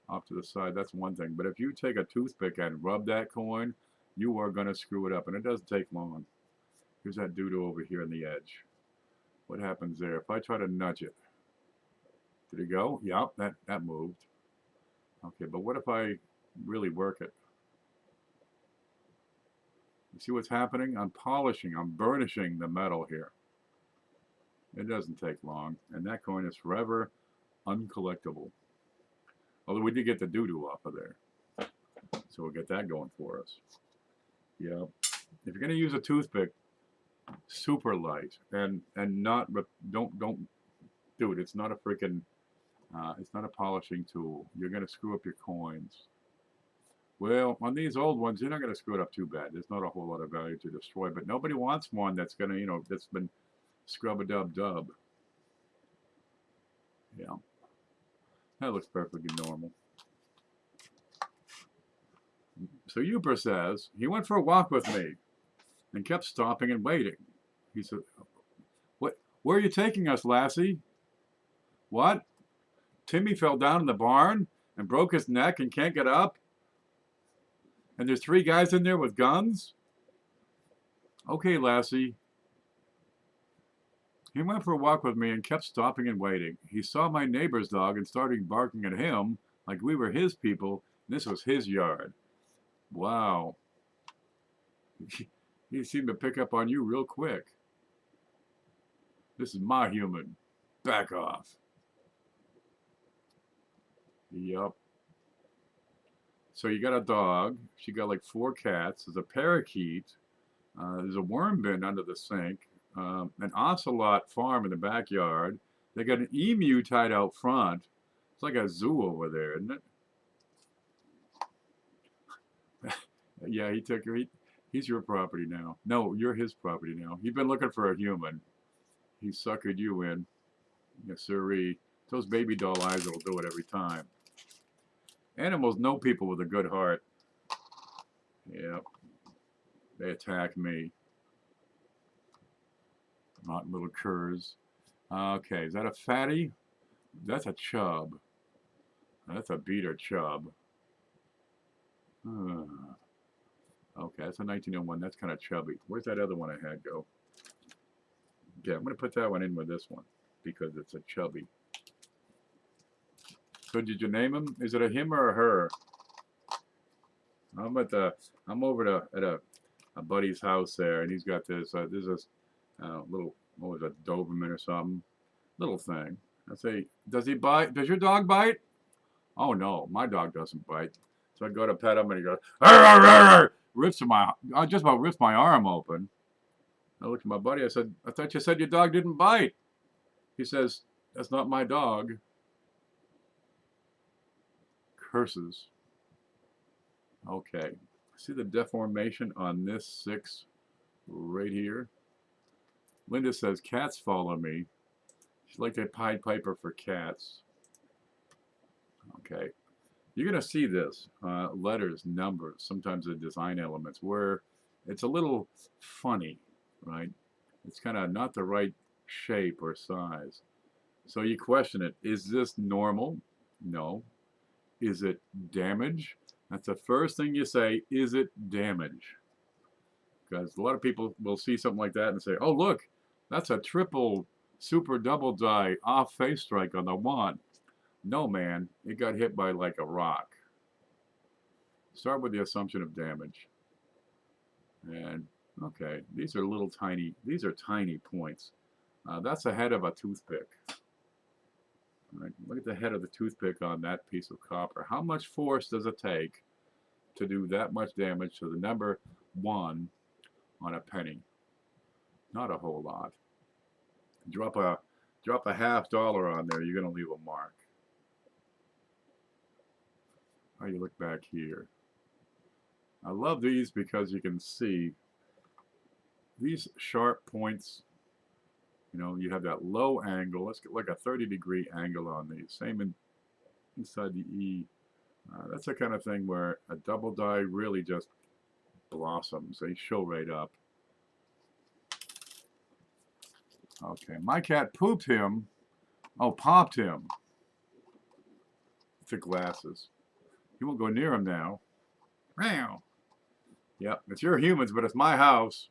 off to the side. That's one thing. But if you take a toothpick and rub that coin, you are going to screw it up. And it doesn't take long. Here's that doo-doo over here on the edge. What happens there? If I try to nudge it, did it go? Yep, that moved. Okay, but what if I really work it? You see what's happening? I'm polishing, I'm burnishing the metal here. It doesn't take long, and that coin is forever uncollectible. Although we did get the doo-doo off of there. So we'll get that going for us. Yeah. If you're going to use a toothpick, super light, and not, don't do it. It's not a freaking, it's not a polishing tool. You're going to screw up your coins. Well, on these old ones, you're not going to screw it up too bad. There's not a whole lot of value to destroy, but nobody wants one that's going to, you know, that's been scrub-a-dub-dub. Yeah. That looks perfectly normal. So Uper says, he went for a walk with me and kept stopping and waiting. He said, where are you taking us, lassie? What? Timmy fell down in the barn and broke his neck and can't get up? And there's 3 guys in there with guns? Okay, lassie. He went for a walk with me and kept stopping and waiting. He saw my neighbor's dog and started barking at him like we were his people. And this was his yard. Wow. He seemed to pick up on you real quick. This is my human. Back off. Yup. So you got a dog. She got like 4 cats. There's a parakeet. There's a worm bin under the sink. An ocelot farm in the backyard. They got an emu tied out front. It's like a zoo over there, isn't it? Yeah, he took her. He's your property now. No, you're his property now. He's been looking for a human. He suckered you in. Yes, sirree. Those baby doll eyes will do it every time. Animals know people with a good heart. Yep. They attack me. Not little curs. Okay, is that a fatty? That's a chub. That's a beater chub. Okay, that's a 1901. That's kind of chubby. Where's that other one I had go? Okay, I'm going to put that one in with this one because it's a chubby. So did you name him? Is it a him or a her? I'm over at a buddy's house there, and he's got this little, what was it, Doberman or something, little thing. I say, does he bite? Does your dog bite? Oh no, my dog doesn't bite. So I go to pet him, and he goes, arr, arr, arr, I just about rips my arm open. I looked at my buddy. I said, I thought you said your dog didn't bite. He says, that's not my dog. Curses. Okay. See the deformation on this 6 right here? Linda says, cats follow me. She's like a Pied Piper for cats. Okay. You're going to see this. Letters, numbers, sometimes the design elements where it's a little funny, right? It's kind of not the right shape or size. So you question it. Is this normal? No. Is it damage? That's the first thing you say. Is it damage? Because a lot of people will see something like that and say, oh, look, that's a triple super double die off face strike on the wand. No, man, it got hit by like a rock. Start with the assumption of damage. And, okay, these are little tiny, these are tiny points. That's the head of a toothpick. All right, look at the head of the toothpick on that piece of copper. How much force does it take to do that much damage to the number 1 on a penny? Not a whole lot. Drop Drop a $50 on there, you're going to leave a mark. How you look back here. I love these because you can see these sharp points. You know, you have that low angle. Let's get like a 30-degree angle on these. Same inside the E. That's the kind of thing where a double die really just blossoms. They show right up. Okay, my cat pooped him. Oh, popped him. The glasses. He won't go near him now. Meow. Yep, it's your humans, but it's my house.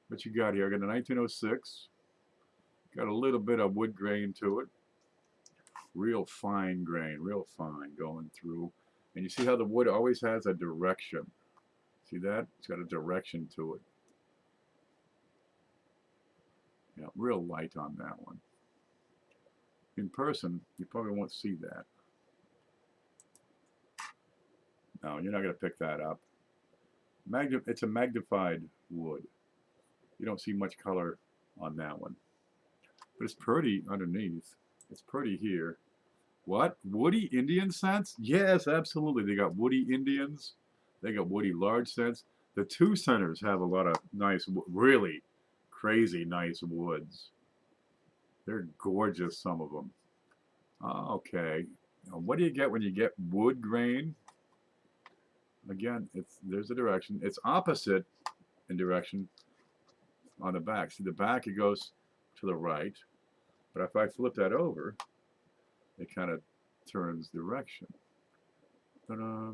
What you got here? I got a 1906. Got a little bit of wood grain to it. Real fine grain, real fine going through. And you see how the wood always has a direction. See that? It's got a direction to it. Yeah, real light on that one. In person, you probably won't see that. No, you're not going to pick that up. It's a magnified wood. You don't see much color on that one. But it's pretty underneath. It's pretty here. What? Woody Indian scents? Yes, absolutely. They got woody Indians. They got woody large scents. The 2 centers have a lot of nice, really crazy nice woods. They're gorgeous, some of them. Okay. Now, what do you get when you get wood grain? Again, there's a direction. It's opposite in direction on the back. See the back, it goes to the right. But if I flip that over, it kind of turns direction. Ta-da.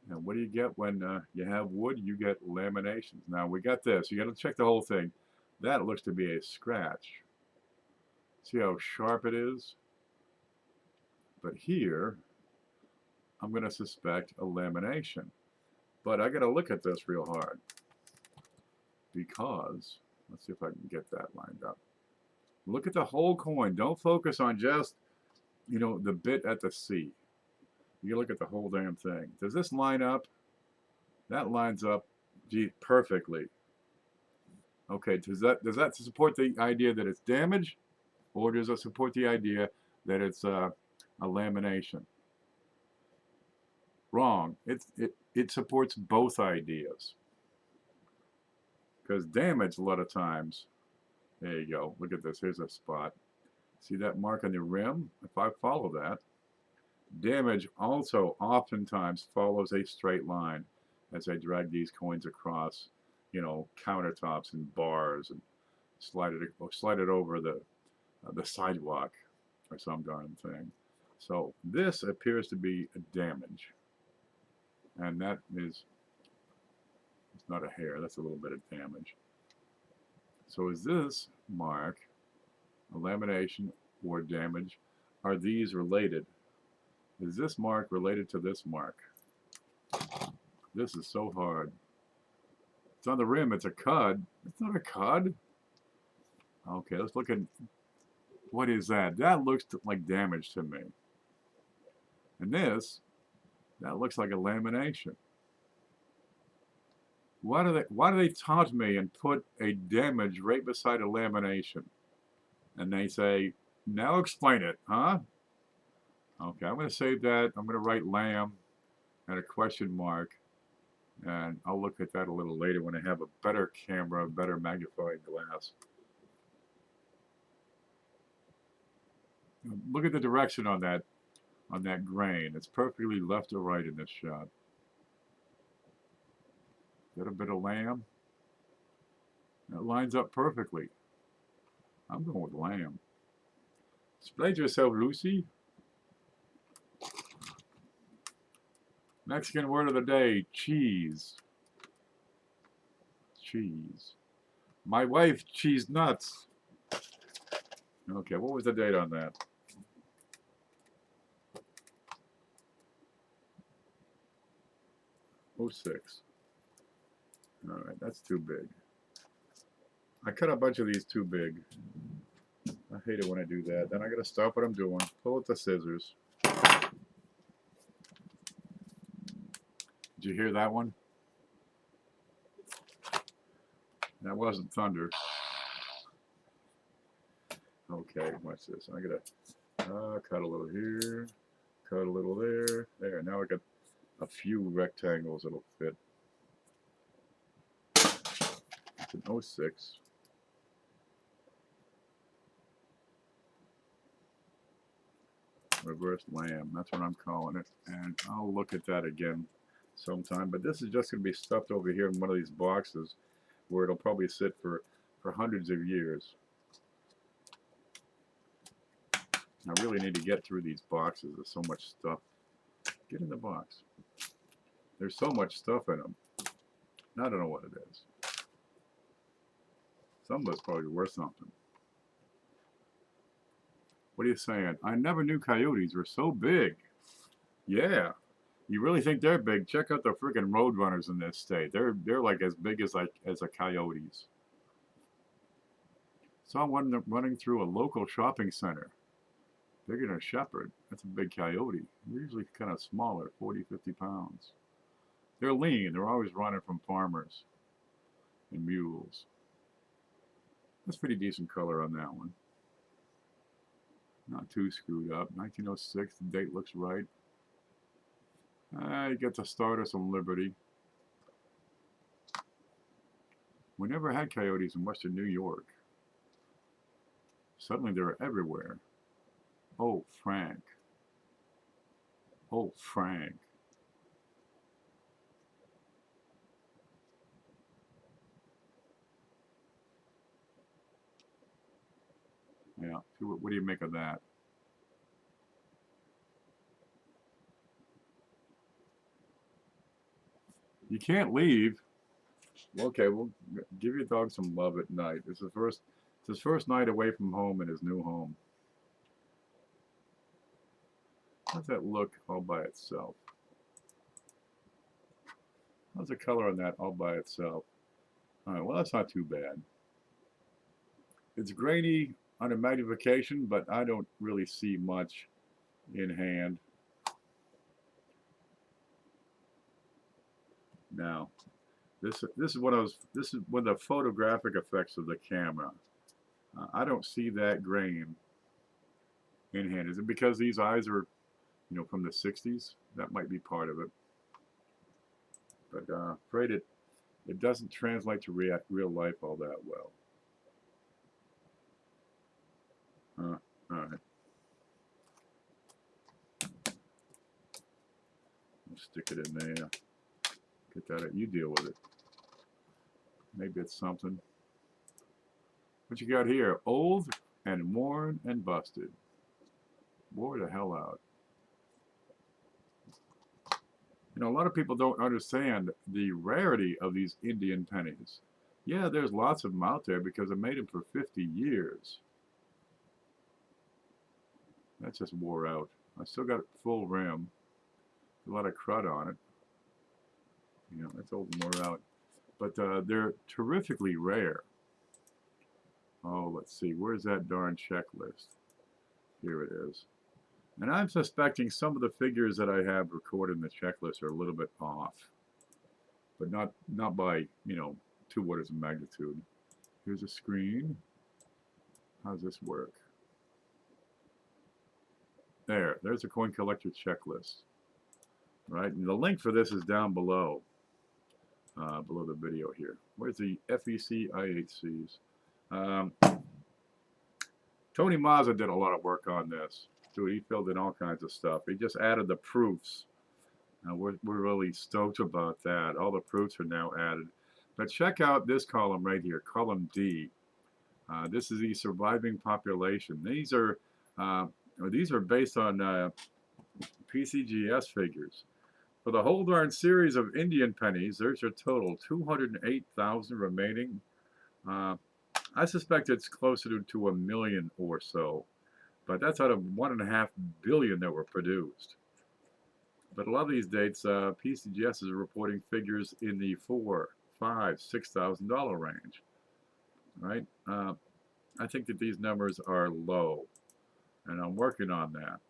And what do you get when you have wood? You get laminations. Now we got this. You got to check the whole thing. That looks to be a scratch. See how sharp it is? But here, I'm going to suspect a lamination. But I got to look at this real hard. Because, let's see if I can get that lined up. Look at the whole coin. Don't focus on just, you know, the bit at the C. You look at the whole damn thing. Does this line up? That lines up, gee, perfectly. Okay, does that support the idea that it's damage? Or does it support the idea that it's a lamination? Wrong. It supports both ideas. Because damage, a lot of times, there you go. Look at this. Here's a spot. See that mark on the rim? If I follow that, damage also oftentimes follows a straight line as I drag these coins across, you know, countertops and bars and slide it over the sidewalk or some darn thing. So this appears to be a damage, and that is, it's not a hair, that's a little bit of damage. So is this mark a lamination or damage? Are these related? Is this mark related to this mark? This is so hard. It's on the rim, it's a cud. It's not a cud. Okay, let's look at, what is that? That looks like damage to me. And this, that looks like a lamination. Why do they taunt me and put a damage right beside a lamination? And they say, now explain it, huh? Okay, I'm going to save that. I'm going to write lamb and a question mark. And I'll look at that a little later when I have a better camera, a better magnifying glass. Look at the direction on that grain. It's perfectly left or right in this shot. Got a bit of lamb. That lines up perfectly. I'm going with lamb. Explain yourself, Lucy. Mexican word of the day, cheese. Cheese. My wife, cheese nuts. Okay, what was the date on that? '06. All right, that's too big. I cut a bunch of these too big. I hate it when I do that. Then I gotta stop what I'm doing, pull out the scissors. Did you hear that one? That wasn't thunder. Okay, watch this. I gotta cut a little here, cut a little there. There, now I got a few rectangles that'll fit. It's an 06. Reverse lamb, that's what I'm calling it. And I'll look at that again sometime. But this is just going to be stuffed over here in one of these boxes where it'll probably sit for hundreds of years. I really need to get through these boxes. There's so much stuff. Get in the box. There's so much stuff in them. I don't know what it is. Some of it's probably worth something. What are you saying? I never knew coyotes were so big. Yeah. You really think they're big? Check out the freaking roadrunners in this state. They're like as big as a coyotes. Saw one running through a local shopping center. Bigger than a shepherd. That's a big coyote. They're usually kind of smaller, 40, 50 pounds. They're lean. They're always running from farmers and mules. That's pretty decent color on that one. Not too screwed up. 1906, the date looks right. You get to start us on Liberty. We never had coyotes in western New York. Suddenly they're everywhere. Oh, Frank. Oh, Frank. Yeah, what do you make of that? You can't leave. Okay, we'll give your dog some love at night. It's his first night away from home in his new home. How's that look all by itself? How's the color on that all by itself? All right, well, that's not too bad. It's grainy under magnification, but I don't really see much in hand. Now, this is one of the photographic effects of the camera. I don't see that grain in hand. Is it because these eyes are, you know, from the 60s? That might be part of it. But afraid it doesn't translate to real life all that well. All right. I'll stick it in there. Get that out. You deal with it. Maybe it's something. What you got here? Old and worn and busted. Wore the hell out. You know, a lot of people don't understand the rarity of these Indian pennies. Yeah, there's lots of them out there because I made them for 50 years. That just wore out. I still got full rim. A lot of crud on it. You know, that's old and wore out. But they're terrifically rare. Oh, let's see. Where's that darn checklist? Here it is. And I'm suspecting some of the figures that I have recorded in the checklist are a little bit off. But not by, you know, 2 orders of magnitude. Here's a screen. How's this work? There's a coin collector checklist. Right? And the link for this is down below. Below the video here. Where's the FEC IHCs? Tony Mazza did a lot of work on this. Dude, he filled in all kinds of stuff. He just added the proofs. We're really stoked about that. All the proofs are now added. But check out this column right here, column D. This is the surviving population. These are based on PCGS figures. For the whole darn series of Indian pennies, there's a total 208,000 remaining. I suspect it's closer to 1 million or so, but that's out of 1.5 billion that were produced. But a lot of these dates, PCGS is reporting figures in the $4,000, $5,000, $6,000 range. Right? I think that these numbers are low, and I'm working on that.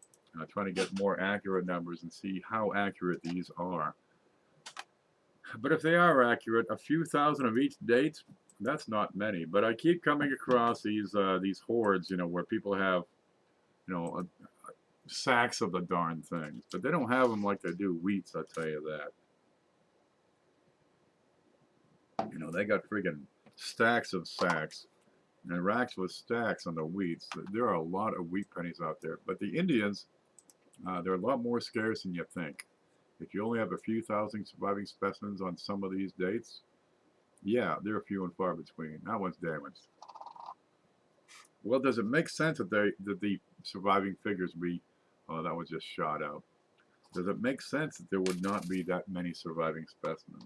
Trying to get more accurate numbers and see how accurate these are. But if they are accurate, a few thousand of each date That's not many, but I keep coming across these hordes, you know, where people have, you know, sacks of the darn things, but they don't have them like they do wheats. I'll tell you that. You know, they got friggin' stacks of sacks and racks with stacks on the wheats. There are a lot of wheat pennies out there, but the Indians, they're a lot more scarce than you think. If you only have a few thousand surviving specimens on some of these dates, yeah, they're few and far between. That one's damaged. Well, does it make sense that the surviving figures be? Oh, that was just shot out. Does it make sense that there would not be that many surviving specimens?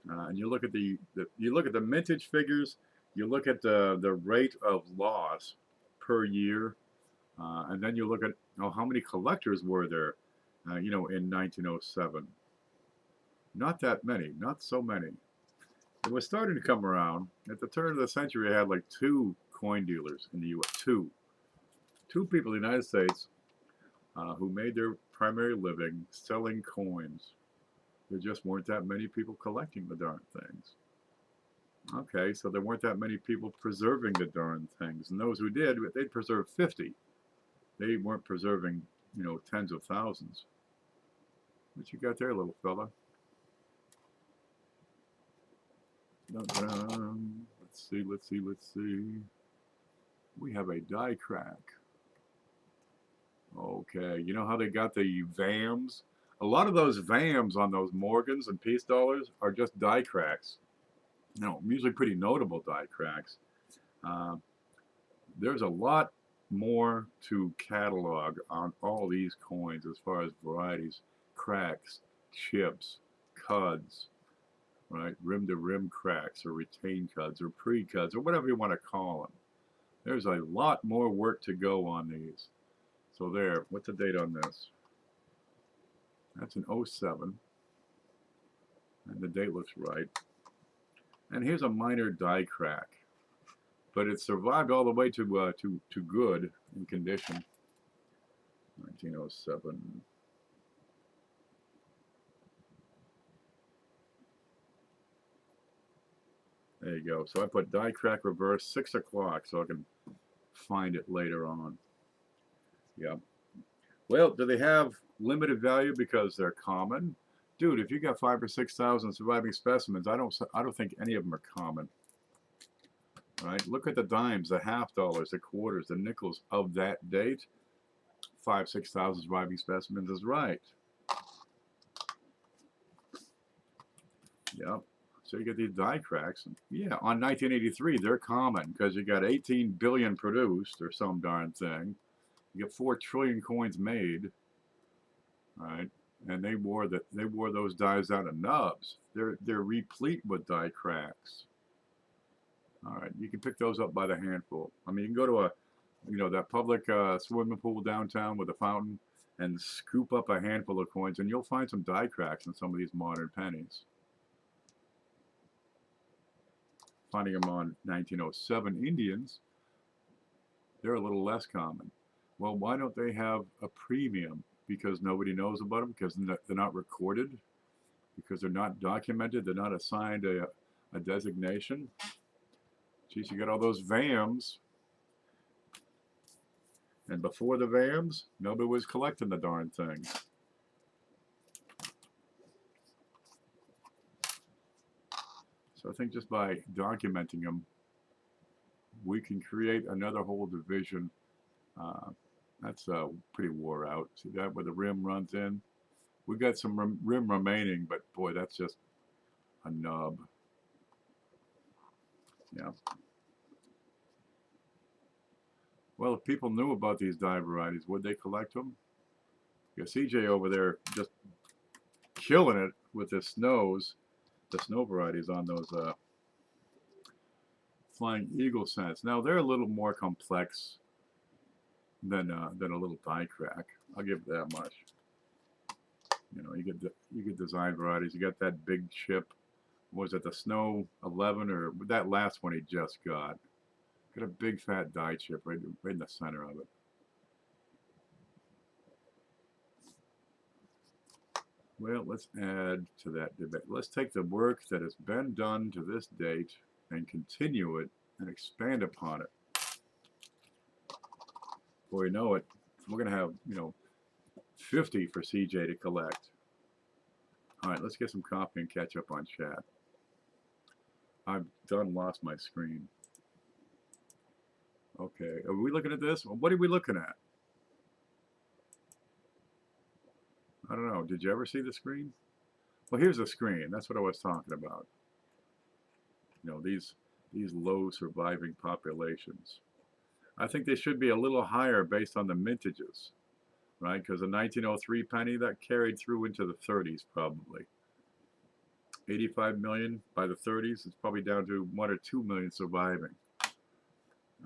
And you look at the mintage figures, you look at the rate of loss per year, and then you look at how many collectors were there, you know, in 1907. Not that many, not so many. It was starting to come around. At the turn of the century, I had like 2 coin dealers in the U.S. Two people in the United States who made their primary living selling coins. There just weren't that many people collecting the darn things. Okay, so there weren't that many people preserving the darn things. And those who did, they'd preserve 50. They weren't preserving, you know, tens of thousands. What you got there, little fella? Let's see, let's see, let's see. We have a die crack. Okay, you know how they got the VAMs? A lot of those VAMs on those Morgans and Peace dollars are just die cracks. You know, usually pretty notable die cracks. There's a lot more to catalog on all these coins as far as varieties, cracks, chips, cuds, right? Rim to rim cracks or retained cuds or pre-cuds or whatever you want to call them. There's a lot more work to go on these. So there, what's the date on this? That's an 07. And the date looks right. And here's a minor die crack. But it survived all the way to good in condition. 1907. There you go. So I put die crack reverse 6 o'clock so I can find it later on. Yeah. Well, do they have limited value because they're common? Dude, if you got 5,000 or 6,000 surviving specimens, I don't think any of them are common. Right? Look at the dimes, the half dollars, the quarters, the nickels of that date. 5,000, 6,000 surviving specimens is right. Yep. So you get these die cracks. Yeah, on 1983, they're common because you got 18 billion produced or some darn thing. You get 4 trillion coins made, right? And they wore those dies out of nubs. They're replete with die cracks. All right, you can pick those up by the handful. I mean, you can go to that public swimming pool downtown with a fountain and scoop up a handful of coins, and you'll find some die cracks in some of these modern pennies. Finding them on 1907 Indians, they're a little less common. Well, why don't they have a premium? Because nobody knows about them, because they're not recorded, because they're not documented, they're not assigned a designation. Geez, you got all those VAMs. And before the VAMs, nobody was collecting the darn things. So I think just by documenting them, we can create another whole division. That's pretty wore out. See that where the rim runs in? We got some rim remaining, but boy, that's just a nub. Yeah. Well, if people knew about these die varieties, would they collect them? You got CJ over there just killing it with the snow varieties on those Flying Eagle scents. Now they're a little more complex than a little die crack. I'll give it that much. You know, you get design varieties. You got that big chip. Was it the Snow 11 or that last one he just got? Got a big fat die chip right in the center of it. Well, let's add to that debate. Let's take the work that has been done to this date and continue it and expand upon it. Before you know it, we're going to have, 50 for CJ to collect. All right, let's get some coffee and catch up on chat. I've lost my screen. Okay, are we looking at this? Well, what are we looking at? I don't know. Did you ever see the screen? Well, here's the screen. That's what I was talking about. These low surviving populations. I think they should be a little higher based on the mintages, right? Because the 1903 penny, that carried through into the 30s probably. 85 million by the 30s. It's probably down to 1 or 2 million surviving.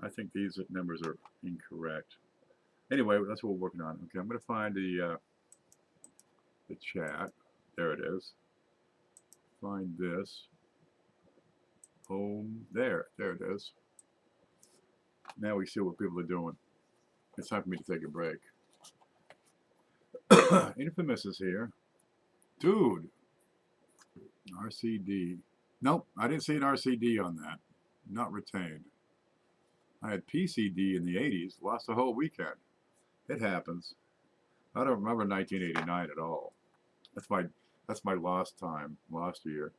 I think these numbers are incorrect. Anyway, that's what we're working on. Okay, I'm going to find the chat. There it is. Find this. Home. There it is. Now we see what people are doing. It's time for me to take a break. Infamous is here. Dude. RCD. Nope, I didn't see an RCD on that. Not retained. I had PCD in the 80s, lost the whole weekend. It happens. I don't remember 1989 at all. That's my lost time, lost year.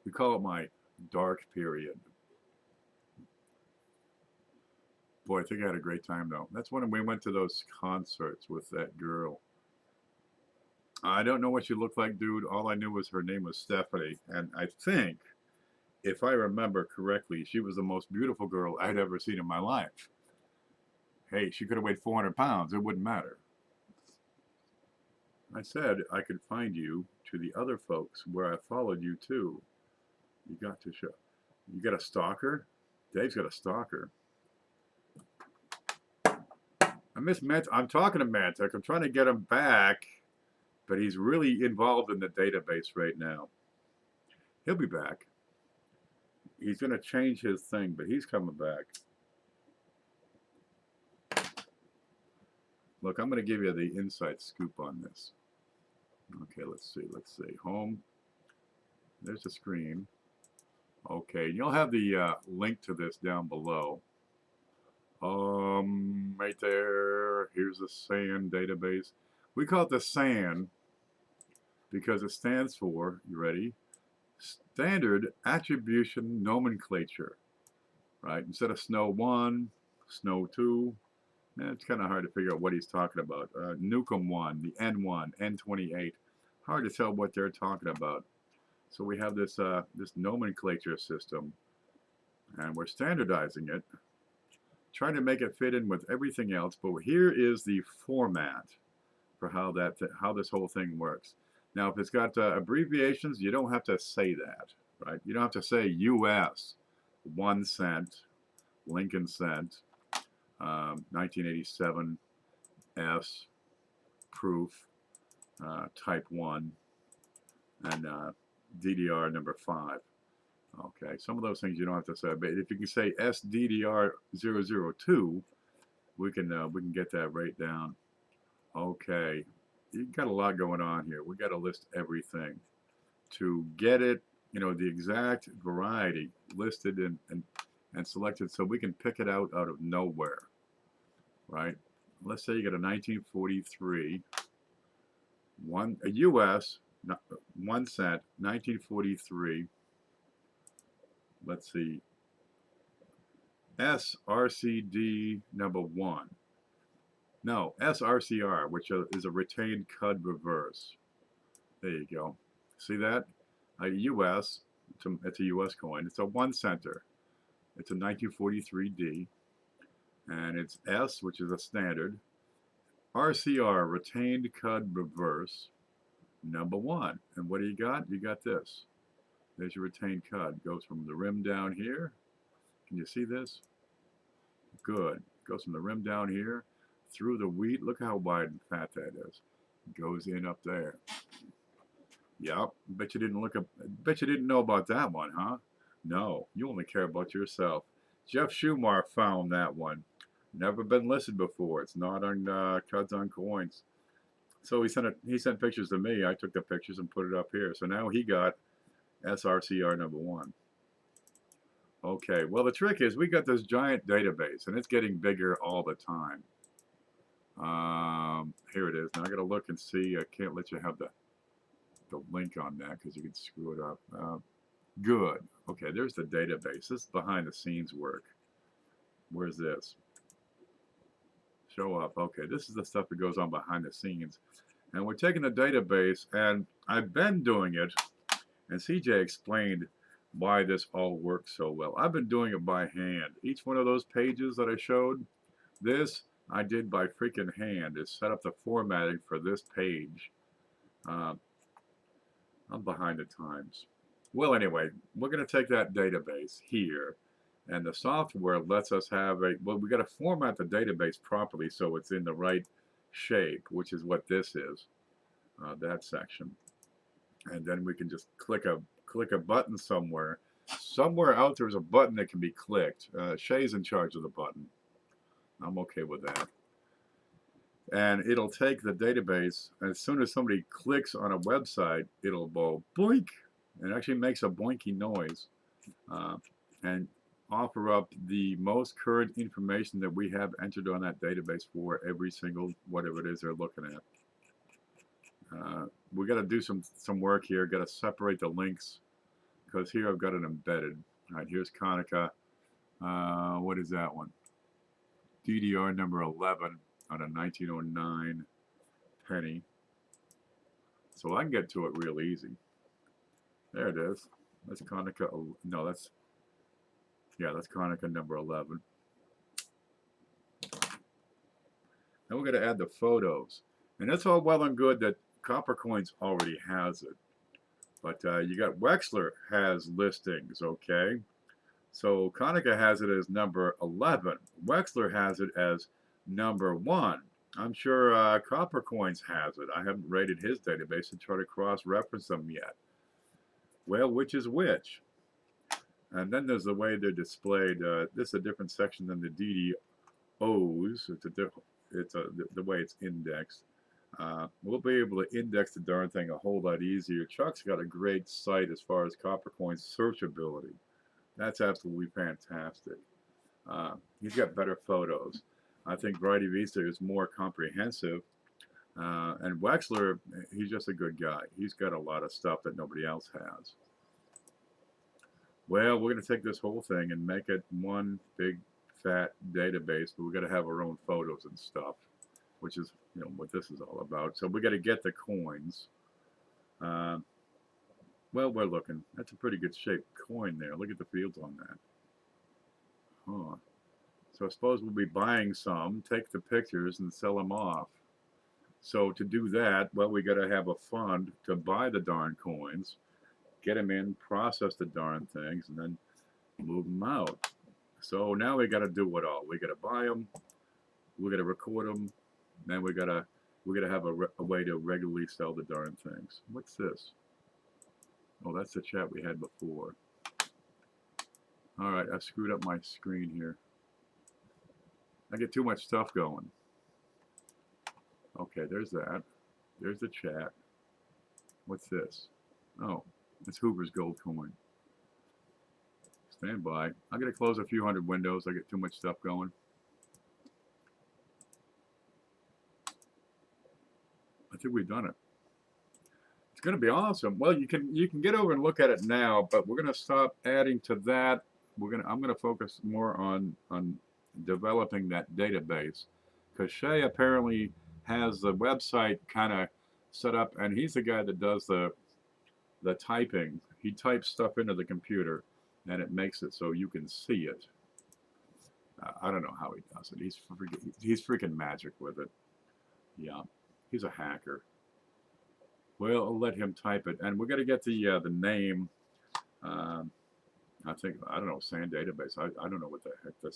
We call it my dark period. Boy, I think I had a great time though. That's when we went to those concerts with that girl. I don't know what she looked like, dude. All I knew was her name was Stephanie, and I think, if I remember correctly, she was the most beautiful girl I'd ever seen in my life. Hey, she could have weighed 400 pounds. It wouldn't matter. I said I could find you to the other folks where I followed you too. You got to show. You got a stalker? Dave's got a stalker. I miss Mantic. I'm talking to Mantic. I'm trying to get him back, but he's really involved in the database right now. He'll be back. He's going to change his thing, but he's coming back. Look, I'm going to give you the inside scoop on this. Okay, let's see. Home. There's the screen. Okay, you'll have the link to this down below. Right there. Here's the SAN database. We call it the SAN because it stands for, you ready? Standard Attribution Nomenclature, right? Instead of Snow 1, Snow 2, it's kind of hard to figure out what he's talking about. Nukem 1, the N1, N28, hard to tell what they're talking about. So we have this this nomenclature system, and we're standardizing it, trying to make it fit in with everything else. But here is the format for how this whole thing works. Now, if it's got abbreviations, you don't have to say that, right? You don't have to say U.S., 1 cent, Lincoln cent, 1987, S, proof, type 1, and DDR number 5. Okay, some of those things you don't have to say, but if you can say SDDR002, we can get that right down. Okay. You've got a lot going on here. We got to list everything to get it, the exact variety listed and selected so we can pick it out of nowhere, right? Let's say you got a 1943, a U.S. 1 cent, 1943. Let's see, SRCD number 1. No, SRCR, which is a retained CUD reverse. There you go. See that? A US, it's a US coin. It's a 1 center. It's a 1943D. And it's S, which is a standard. RCR, retained CUD reverse, number 1. And what do you got? You got this. There's your retained CUD. Goes from the rim down here. Can you see this? Good. Goes from the rim down here through the wheat. Look how wide and fat that is. Goes in up there. Yep. Bet you didn't know about that one, huh? No, you only care about yourself. Jeff Schumar found that one. Never been listed before. It's not on CUDs on coins. So he sent pictures to me. I took the pictures and put it up here. So now he got SRCR number 1. Okay, well the trick is we got this giant database and it's getting bigger all the time. Here it is. Now I gotta look and see. I can't let you have the link on that because you can screw it up. Good. Okay, there's the database. This is behind the scenes work. Where's this? Show up. Okay, this is the stuff that goes on behind the scenes. And we're taking the database, and I've been doing it, and CJ explained why this all works so well. I've been doing it by hand. Each one of those pages that I showed, this I did by freaking hand. It set up the formatting for this page. I'm behind the times. Well, anyway, we're going to take that database here, and the software lets us have a, well, we got to format the database properly so it's in the right shape, which is what this is, that section. And then we can just click a button somewhere. Somewhere out there's a button that can be clicked. Shay's in charge of the button. I'm okay with that. And it'll take the database, and as soon as somebody clicks on a website, it'll go boink. It actually makes a boinky noise, and offer up the most current information that we have entered on that database for every single whatever it is they're looking at. We got to do some work here. Got to separate the links because here I've got it embedded. All right, here's Konica. What is that one? DDR number 11 on a 1909 penny. So I can get to it real easy. There it is. That's Konica. No, that's Konica number 11. Then we're going to add the photos. And that's all well and good that Copper Coins already has it. But you got Wexler has listings, okay? So Konica has it as number 11. Wexler has it as number 1. I'm sure Copper Coins has it. I haven't rated his database and tried to cross-reference them yet. Well, which is which? And then there's the way they're displayed. This is a different section than the DDOs. It's the way it's indexed. We'll be able to index the darn thing a whole lot easier. Chuck's got a great site as far as Copper Coin's searchability. That's absolutely fantastic. He's got better photos. I think Variety Vista is more comprehensive. And Wexler, he's just a good guy. He's got a lot of stuff that nobody else has. Well, we're going to take this whole thing and make it one big fat database, but we got to have our own photos and stuff, which is, you know, what this is all about. So we got to get the coins. Well, we're looking. That's a pretty good shaped coin there. Look at the fields on that. Huh. So I suppose we'll be buying some, take the pictures, and sell them off. So to do that, well, we got to have a fund to buy the darn coins, get them in, process the darn things, and then move them out. So now we got to do it all. We got to buy them, we got to record them, then we got to have a way to regularly sell the darn things. What's this? Oh, that's the chat we had before. All right, I screwed up my screen here. I get too much stuff going. Okay, there's that. There's the chat. What's this? Oh, it's Hoover's gold coin. Stand by. I'm going to close a few hundred windows. I get too much stuff going. I think we've done it. It's going to be awesome. Well, you can get over and look at it now, but we're going to stop adding to that. I'm going to focus more on developing that database, because Shay apparently has the website kind of set up, and he's the guy that does the typing. He types stuff into the computer, and it makes it so you can see it. I don't know how he does it. He's freaking magic with it. Yeah, he's a hacker. Well, I'll let him type it, and we're gonna get the name. I don't know, Sand Database. I don't know what the heck the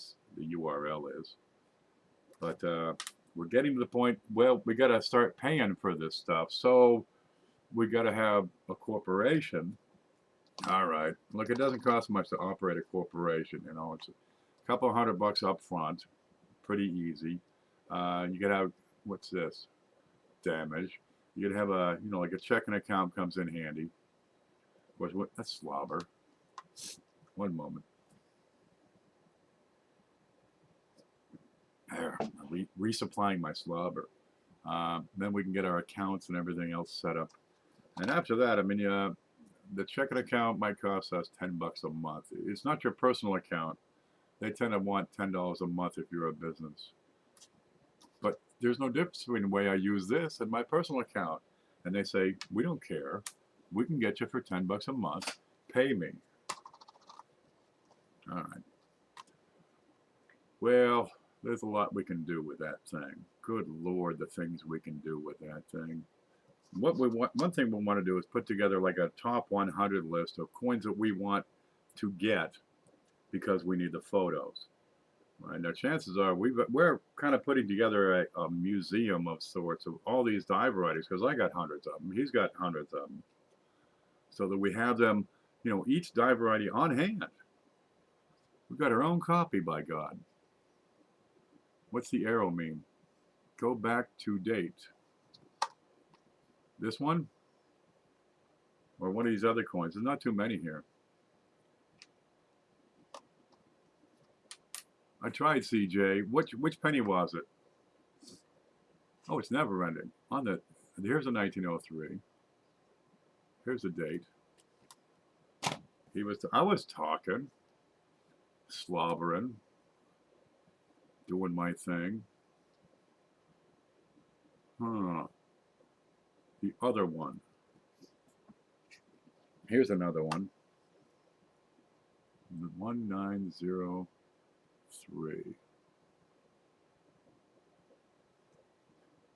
URL is, but we're getting to the point. Well, we got to start paying for this stuff, so we got to have a corporation. All right, look, it doesn't cost much to operate a corporation. You know, it's a couple $100 up front, pretty easy. You could have, what's this? Damage. You could have a, like a checking account comes in handy. What? That's slobber. One moment. There, I'm resupplying my slobber. Then we can get our accounts and everything else set up. And after that, I mean, the checking account might cost us $10 a month. It's not your personal account. They tend to want $10 a month if you're a business. But there's no difference between the way I use this and my personal account. And they say, we don't care. We can get you for $10 a month. Pay me. All right. Well, there's a lot we can do with that thing. Good Lord, the things we can do with that thing. What we want, one thing we want to do is put together like a top 100 list of coins that we want to get because we need the photos. Right, now chances are we're kind of putting together a museum of sorts of all these die varieties, because I got hundreds of them. He's got hundreds of them. So that we have them, you know, each die variety on hand. We've got our own copy, by God. What's the arrow mean? Go back to date. This one? Or one of these other coins? There's not too many here. I tried, CJ. Which penny was it? Oh, it's never ending. Here's a 1903. Here's the date. I was talking, slobbering, doing my thing. Huh. The other one. Here's another one. 1903.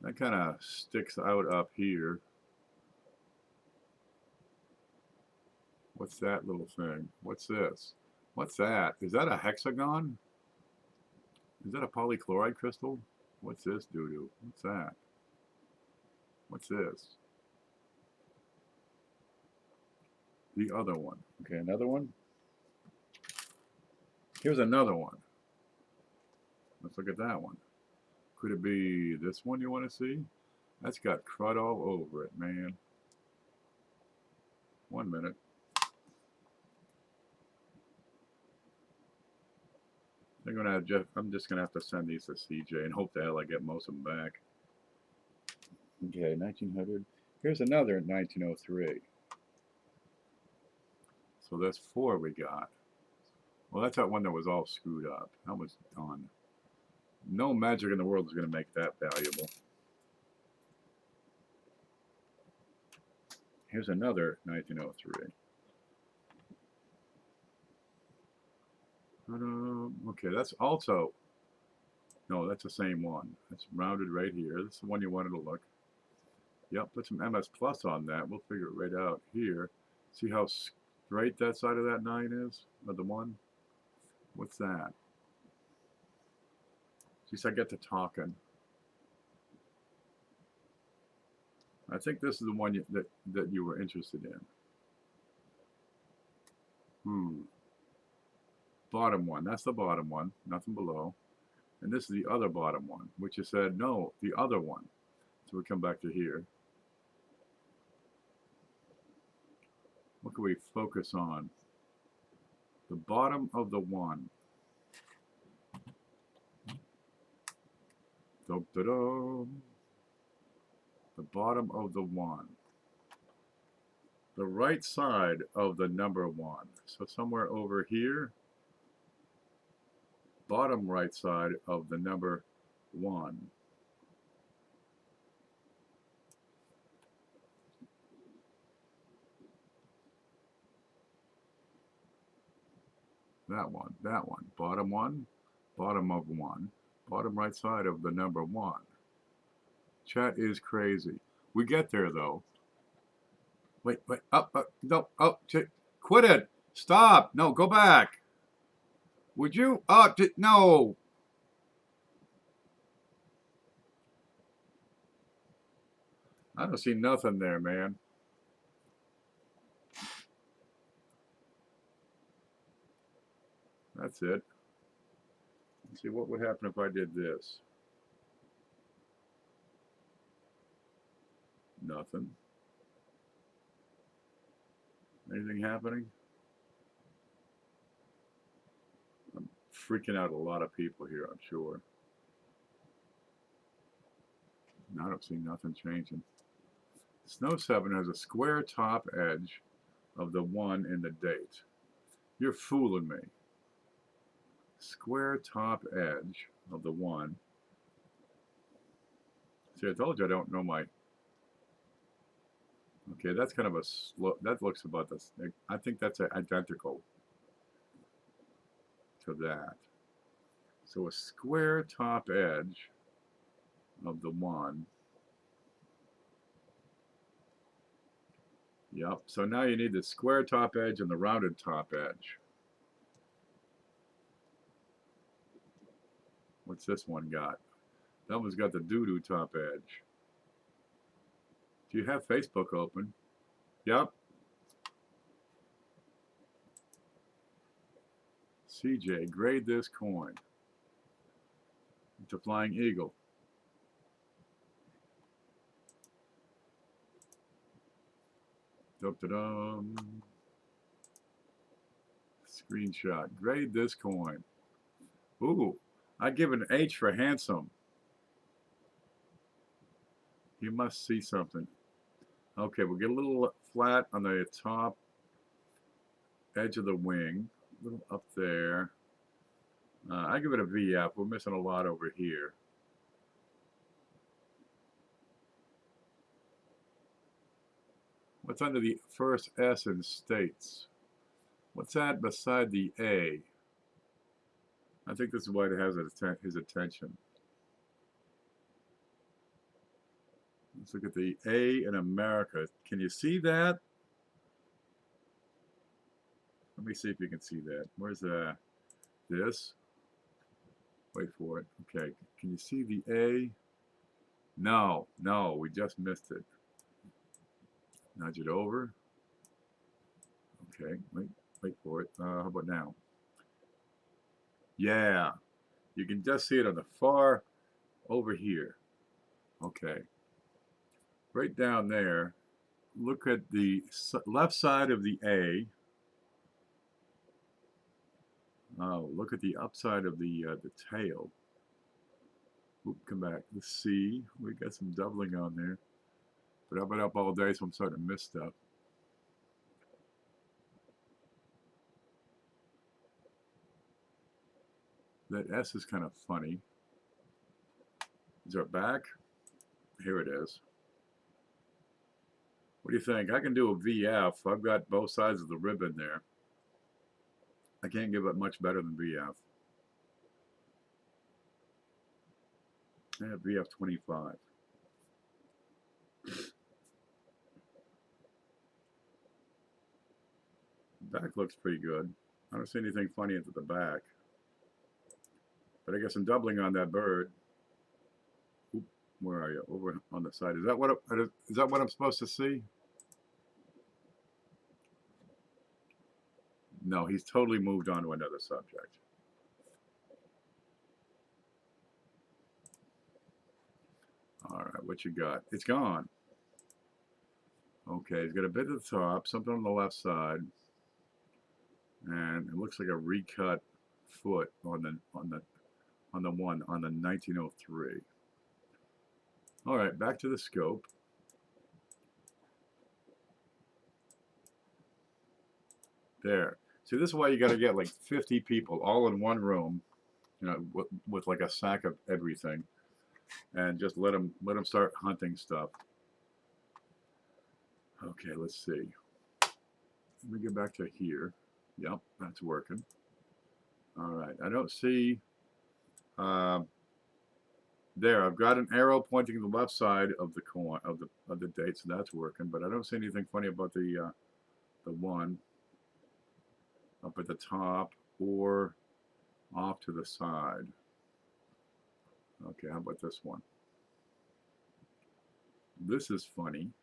That kind of sticks out up here. What's that little thing? What's this? What's that? Is that a hexagon? Is that a polychloride crystal? What's this doo-doo? What's that? What's this? The other one. Okay, another one. Here's another one. Let's look at that one. Could it be this one you want to see? That's got crud all over it, man. 1 minute. I'm just gonna have to send these to CJ and hope the hell I get most of them back. Okay, 1900. Here's another 1903. So that's 4 we got. Well, that's that one that was all screwed up. That was done. No magic in the world is going to make that valuable. Here's another 1903. Okay, that's also, no, that's the same one. That's rounded right here. This is the one you wanted to look. Yep, put some MS Plus on that. We'll figure it right out here. See how straight that side of that 9 is? Of the 1? What's that? At least I get to talking. I think this is the one that you were interested in. Bottom one. That's the bottom one. Nothing below. And this is the other bottom one, which you said, no, the other one. So we come back to here. What can we focus on? The bottom of the 1. Da-da-da. The bottom of the 1. The right side of the number 1. So somewhere over here. Bottom right side of the number 1. That one, bottom 1, bottom of 1, bottom right side of the number 1. Chat is crazy. We get there though. Wait, up, no, quit it, stop, no, go back. Would you, no. I don't see nothing there, man. That's it. Let's see what would happen if I did this. Nothing. Anything happening? I'm freaking out a lot of people here, I'm sure. I don't see nothing changing. Snow 7 has a square top edge of the 1 in the date. You're fooling me. Square top edge of the 1. See, I told you I don't know my... Okay, that's kind of a slow... That looks about this. I think that's identical to that. So a square top edge of the 1. Yep, so now you need the square top edge and the rounded top edge. What's this one got? That one's got the doo-doo top edge. Do you have Facebook open? Yep. CJ, grade this coin. It's a flying eagle. Dum-da-dum. Screenshot. Grade this coin. Ooh, I give an H for handsome. You must see something. Okay, we'll get a little flat on the top edge of the wing. A little up there. I give it a VF. We're missing a lot over here. What's under the first S in states? What's that beside the A? I think this is why it has his attention. Let's look at the A in America. Can you see that? Let me see if you can see that. Where's this? Wait for it. Okay. Can you see the A? No, no, we just missed it. Nudge it over. Okay, wait for it. How about now? Yeah, you can just see it on the far over here. Okay, right down there. Look at the left side of the A. Oh, look at the upside of the tail. Oop, come back. The C. We got some doubling on there. But I've been up all day, so I'm starting to miss stuff. That S is kind of funny. Is our back? Here it is. What do you think? I can do a VF. I've got both sides of the ribbon there. I can't give it much better than VF. I have VF 25. Back looks pretty good. I don't see anything funny into the back. But I guess I'm doubling on that bird. Oop, where are you? Over on the side. Is that what I'm supposed to see? No, he's totally moved on to another subject. All right, what you got? It's gone. Okay, he's got a bit at the top, something on the left side. And it looks like a recut foot on the 1903. All right, back to the scope. There. See, this is why you got to get like 50 people all in one room, you know, with like a sack of everything, and just let them start hunting stuff. Okay, let's see. Let me get back to here. Yep, that's working. All right, I don't see. There, I've got an arrow pointing to the left side of the coin of the date, so that's working. But I don't see anything funny about the one up at the top or off to the side. Okay, how about this one? This is funny.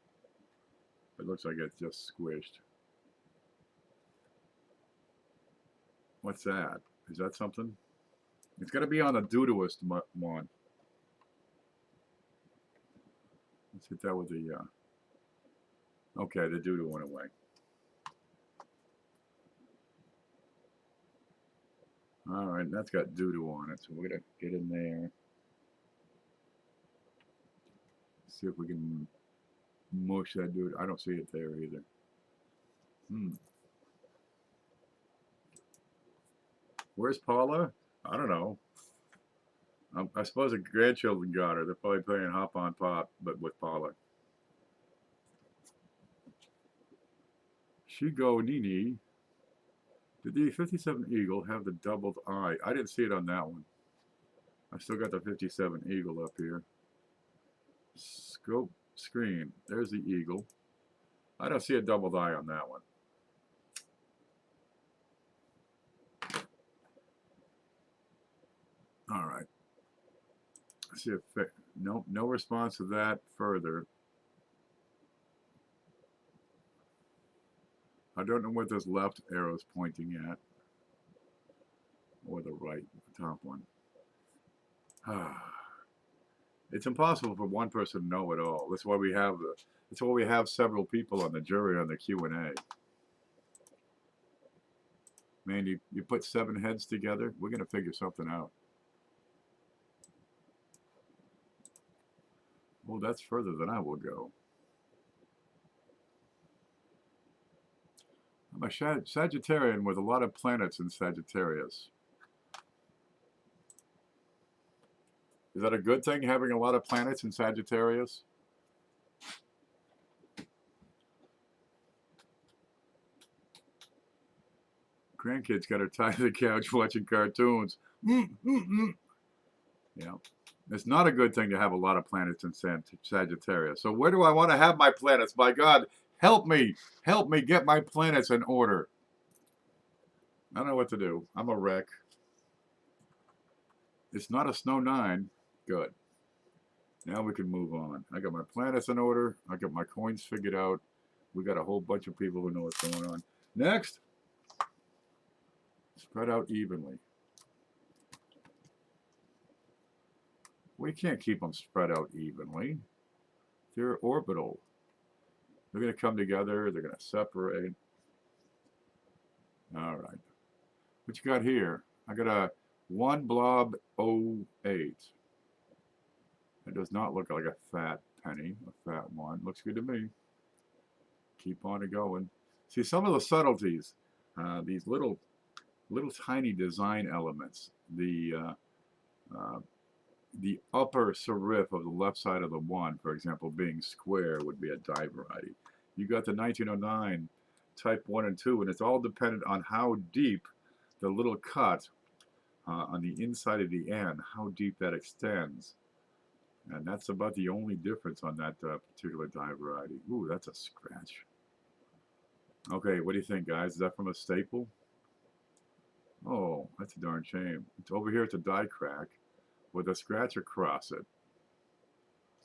It looks like it's just squished. What's that? Is that something? It's got to be on the doo-dooist one. Let's hit that with the... Okay, the doo-doo went away. All right, that's got doo-doo on it, so we're gonna get in there. See if we can mush that dude. I don't see it there either. Where's Paula? I don't know. I suppose the grandchildren got her. They're probably playing Hop on Pop, but with Paula. She go Nini. Did the 57 Eagle have the doubled eye? I didn't see it on that one. I still got the 57 Eagle up here. Scope screen. There's the Eagle. I don't see a doubled eye on that one. All right. Let's see if no response to that further. I don't know what this left arrow is pointing at, or the right, the top one. It's impossible for one person to know it all. That's why we have several people on the jury on the Q&A. Man, you put 7 heads together, we're gonna figure something out. Well, that's further than I will go. I'm a Sagittarian with a lot of planets in Sagittarius. Is that a good thing, having a lot of planets in Sagittarius? Grandkids got her tied to the couch watching cartoons. Yeah. It's not a good thing to have a lot of planets in Sagittarius. So where do I want to have my planets? By God, help me. Help me get my planets in order. I don't know what to do. I'm a wreck. It's not a snow 9. Good. Now we can move on. I got my planets in order. I got my coins figured out. We got a whole bunch of people who know what's going on. Next. Spread out evenly. We can't keep them spread out evenly. They're orbital. They're going to come together. They're going to separate. All right. What you got here? I got a 1 blob 08. It does not look like a fat penny, a fat one. Looks good to me. Keep on going. See, some of the subtleties, these little tiny design elements. The upper serif of the left side of the 1, for example, being square would be a die variety. You got the 1909 type 1 and 2, and it's all dependent on how deep the little cut on the inside of the N, how deep that extends. And that's about the only difference on that particular die variety. Ooh, that's a scratch. Okay, what do you think, guys? Is that from a staple? Oh, that's a darn shame. It's over here at the die crack with a scratch across it.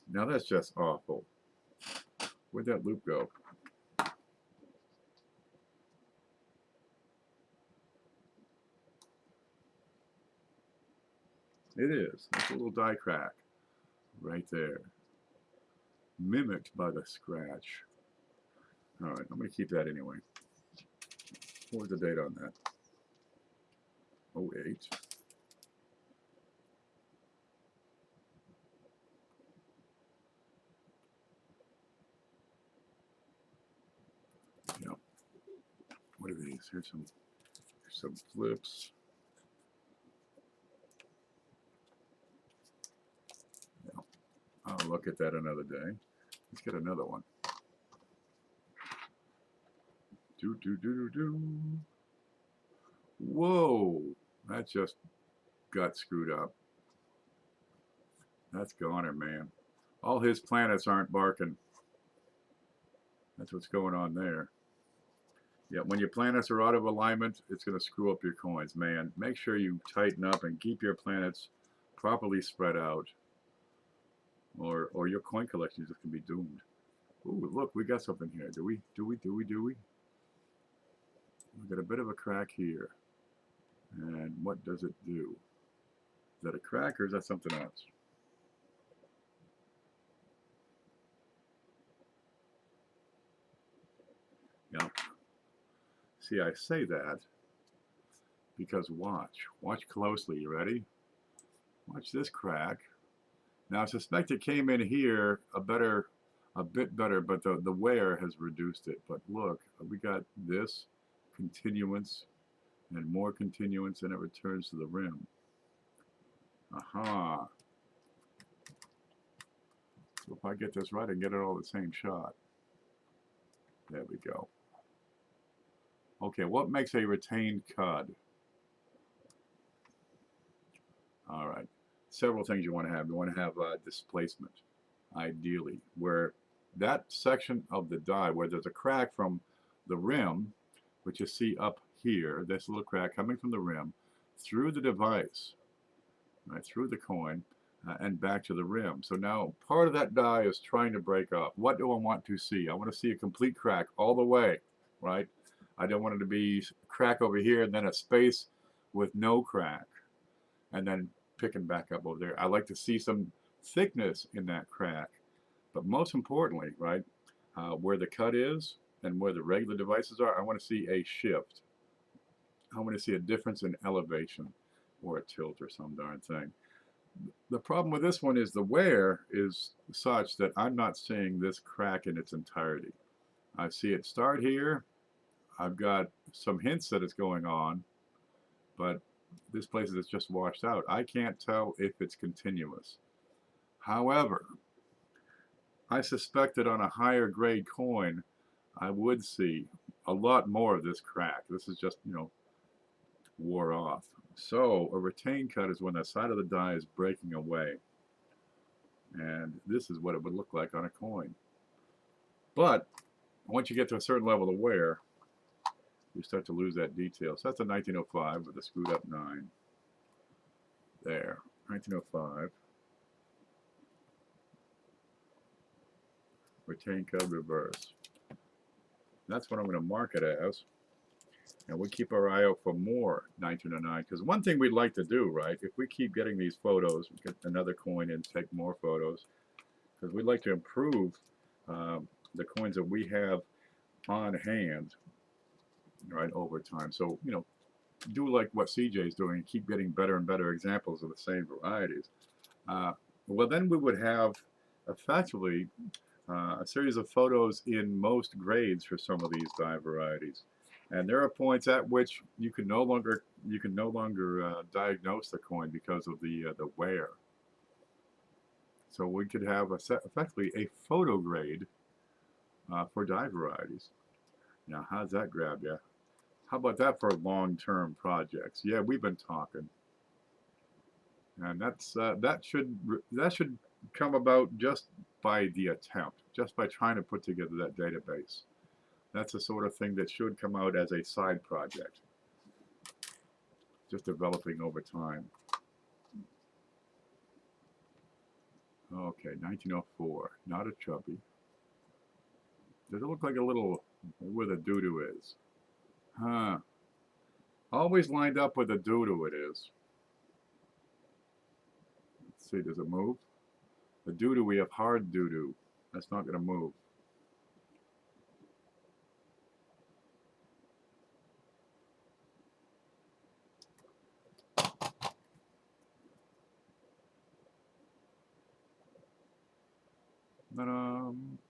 Now that's just awful. Where'd that loop go? It is. It's a little die crack right there. Mimicked by the scratch. All right, I'm going to keep that anyway. What was the date on that? 08. Yeah. What are these? Here's some flips. Yeah. I'll look at that another day. Let's get another one. Whoa, that just got screwed up. That's goner, man. All his planets aren't barking. That's what's going on there. Yeah, when your planets are out of alignment, it's going to screw up your coins, man. Make sure you tighten up and keep your planets properly spread out, or your coin collection is just going to be doomed. Ooh, look, we got something here. Do we? We got a bit of a crack here. And what does it do? Is that a crack or is that something else? Yeah. See, I say that, because watch closely. You ready? Watch this crack. Now I suspect it came in here a bit better, but the wear has reduced it. But look, we got this continuance and more continuance, and it returns to the rim. Aha. So if I get this right, I can get it all the same shot. There we go. Okay, what makes a retained cud? All right, several things you want to have. You want to have displacement, ideally, where that section of the die where there's a crack from the rim, which you see up here, this little crack coming from the rim, through the device, right, through the coin, and back to the rim. So now part of that die is trying to break off. What do I want to see? I want to see a complete crack all the way, right? I don't want it to be a crack over here and then a space with no crack, and then picking back up over there. I like to see some thickness in that crack, but most importantly, right, where the cut is and where the regular devices are, I want to see a shift. I want to see a difference in elevation or a tilt or some darn thing. The problem with this one is the wear is such that I'm not seeing this crack in its entirety. I see it start here. I've got some hints that it's going on, but this place is just washed out. I can't tell if it's continuous. However, I suspect that on a higher grade coin, I would see a lot more of this crack. This is just, you know, wore off. So a retained cut is when the side of the die is breaking away. And this is what it would look like on a coin. But once you get to a certain level of wear, you start to lose that detail. So that's a 1905 with a screwed up 9. There, 1905. Retained cut reverse. That's what I'm going to mark it as. And we keep our eye out for more 1909, because one thing we'd like to do, right, if we keep getting these photos, we get another coin and take more photos, because we'd like to improve the coins that we have on hand, right, over time. So, you know, do like what CJ's doing, keep getting better and better examples of the same varieties. Well, then we would have effectively a series of photos in most grades for some of these die varieties. And there are points at which you can no longer diagnose the coin because of the wear. So we could have effectively a photo grade for die varieties. Now, how's that grab you? How about that for long-term projects? Yeah, we've been talking, and that's that should come about just by the attempt, just by trying to put together that database. That's the sort of thing that should come out as a side project, just developing over time. Okay, 1904, not a chubby. Does it look like a little where the doo-doo is? Huh. Always lined up where the doo-doo it is. Let's see, does it move? The doo-doo, we have hard doo-doo. That's not going to move.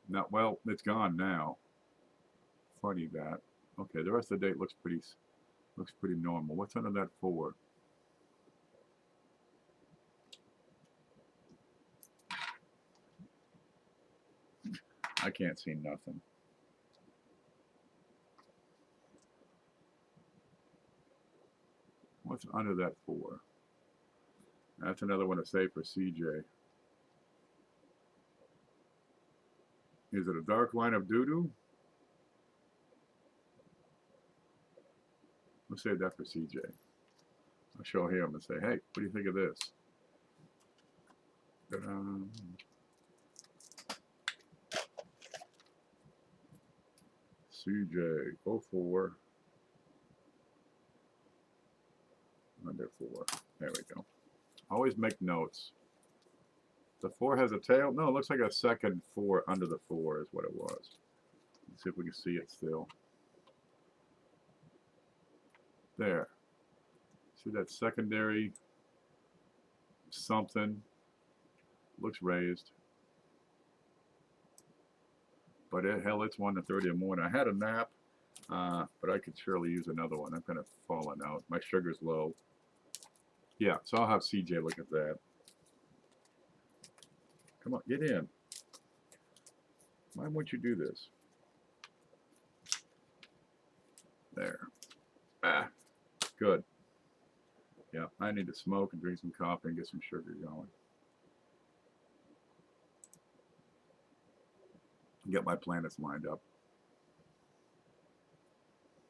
No, well, it's gone now. Funny that. Okay, the rest of the date looks pretty normal. What's under that 4? I can't see nothing. What's under that 4? That's another one to say for CJ. Is it a dark line of doo-doo? We'll save that for CJ. I'll show him and say, hey, what do you think of this? CJ, 04. Under 4. There we go. Always make notes. The 4 has a tail? No, it looks like a second 4 under the 4 is what it was. Let's see if we can see it still. There. See that secondary something? Looks raised. But hell, it's 1:30 in the morning. I had a nap, but I could surely use another one. I'm kind of falling out. My sugar's low. Yeah, so I'll have CJ look at that. Come on, get in. Why won't you do this? There. Ah, good. Yeah, I need to smoke and drink some coffee and get some sugar going. Get my planets lined up.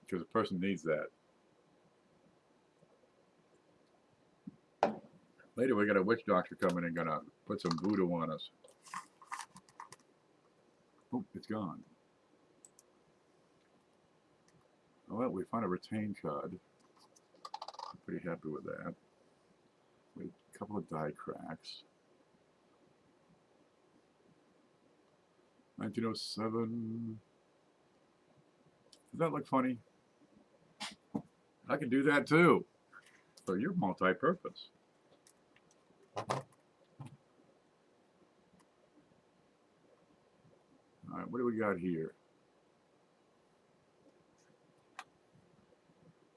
Because a person needs that. Later we got a witch doctor coming and gonna put some voodoo on us. Oh, it's gone. Oh, well, we found a retained card. I'm pretty happy with that. With a couple of die cracks. 1907. Does that look funny? I can do that too. So you're multi-purpose. All right, what do we got here?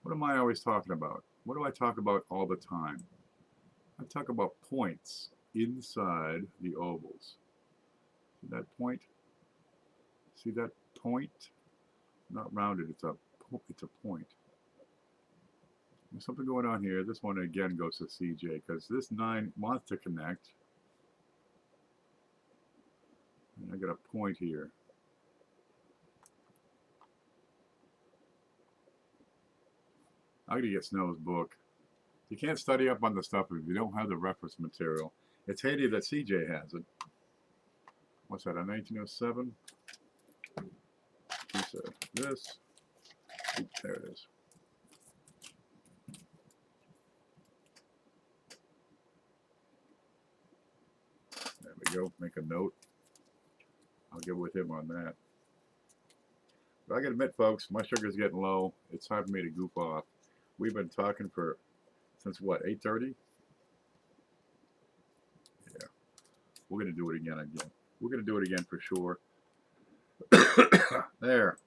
What am I always talking about? What do I talk about all the time? I talk about points inside the ovals. See that point? See that point? Not rounded, it's a point. There's something going on here. This one again goes to CJ because this 9 wants to connect. And I got a point here. I'm going to get Snow's book. You can't study up on the stuff if you don't have the reference material. It's handy that CJ has it. What's that, a 1907? Piece of this. Oops, there it is. There we go. Make a note. I'll get with him on that. But I gotta admit, folks, my sugar's getting low. It's time for me to goof off. We've been talking since what, 8:30? Yeah. We're gonna do it again. We're gonna do it again for sure. There.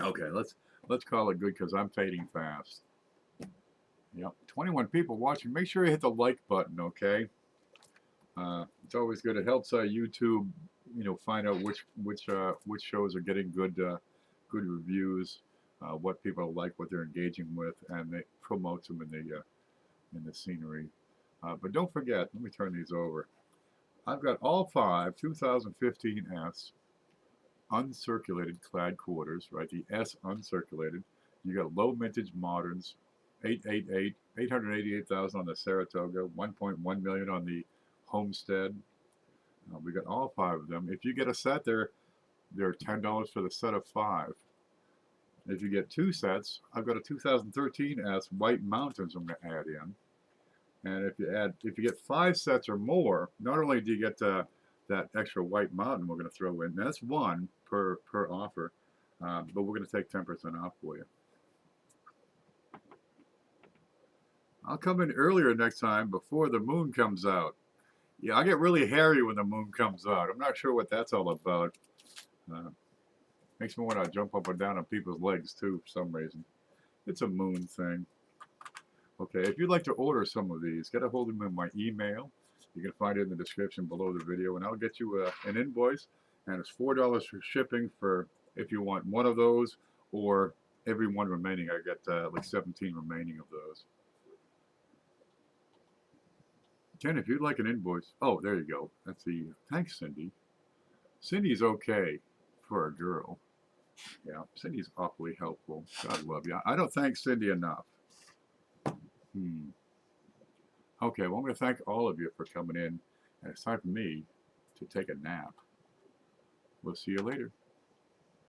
Okay, let's call it good because I'm fading fast. Yep. 21 people watching. Make sure you hit the like button, okay? It's always good. It helps YouTube, find out which shows are getting good reviews, what people like, what they're engaging with, and it promotes them in the scenery. But don't forget. Let me turn these over. I've got all 5 2015 S uncirculated clad quarters, right? The S uncirculated. You got low mintage moderns, 888,000 on the Saratoga, 1.1 million on the Homestead. We got all 5 of them. If you get a set, they're $10 for the set of 5. If you get 2 sets, I've got a 2013 S White Mountains I'm going to add in. And if you get 5 sets or more, not only do you get that extra White Mountain we're going to throw in. That's 1 per offer, but we're going to take 10% off for you. I'll come in earlier next time before the moon comes out. Yeah, I get really hairy when the moon comes out. I'm not sure what that's all about. Makes me want to jump up and down on people's legs too for some reason. It's a moon thing. Okay, if you'd like to order some of these, get a hold of me in my email. You can find it in the description below the video, and I'll get you an invoice. And it's $4 for shipping for if you want one of those or every one remaining. I got like 17 remaining of those. Ken, if you'd like an invoice, oh, there you go. That's the, thanks, Cindy. Cindy's okay for a girl. Yeah, Cindy's awfully helpful. God love you. I don't thank Cindy enough. Okay, well, I'm going to thank all of you for coming in, and it's time for me to take a nap. We'll see you later.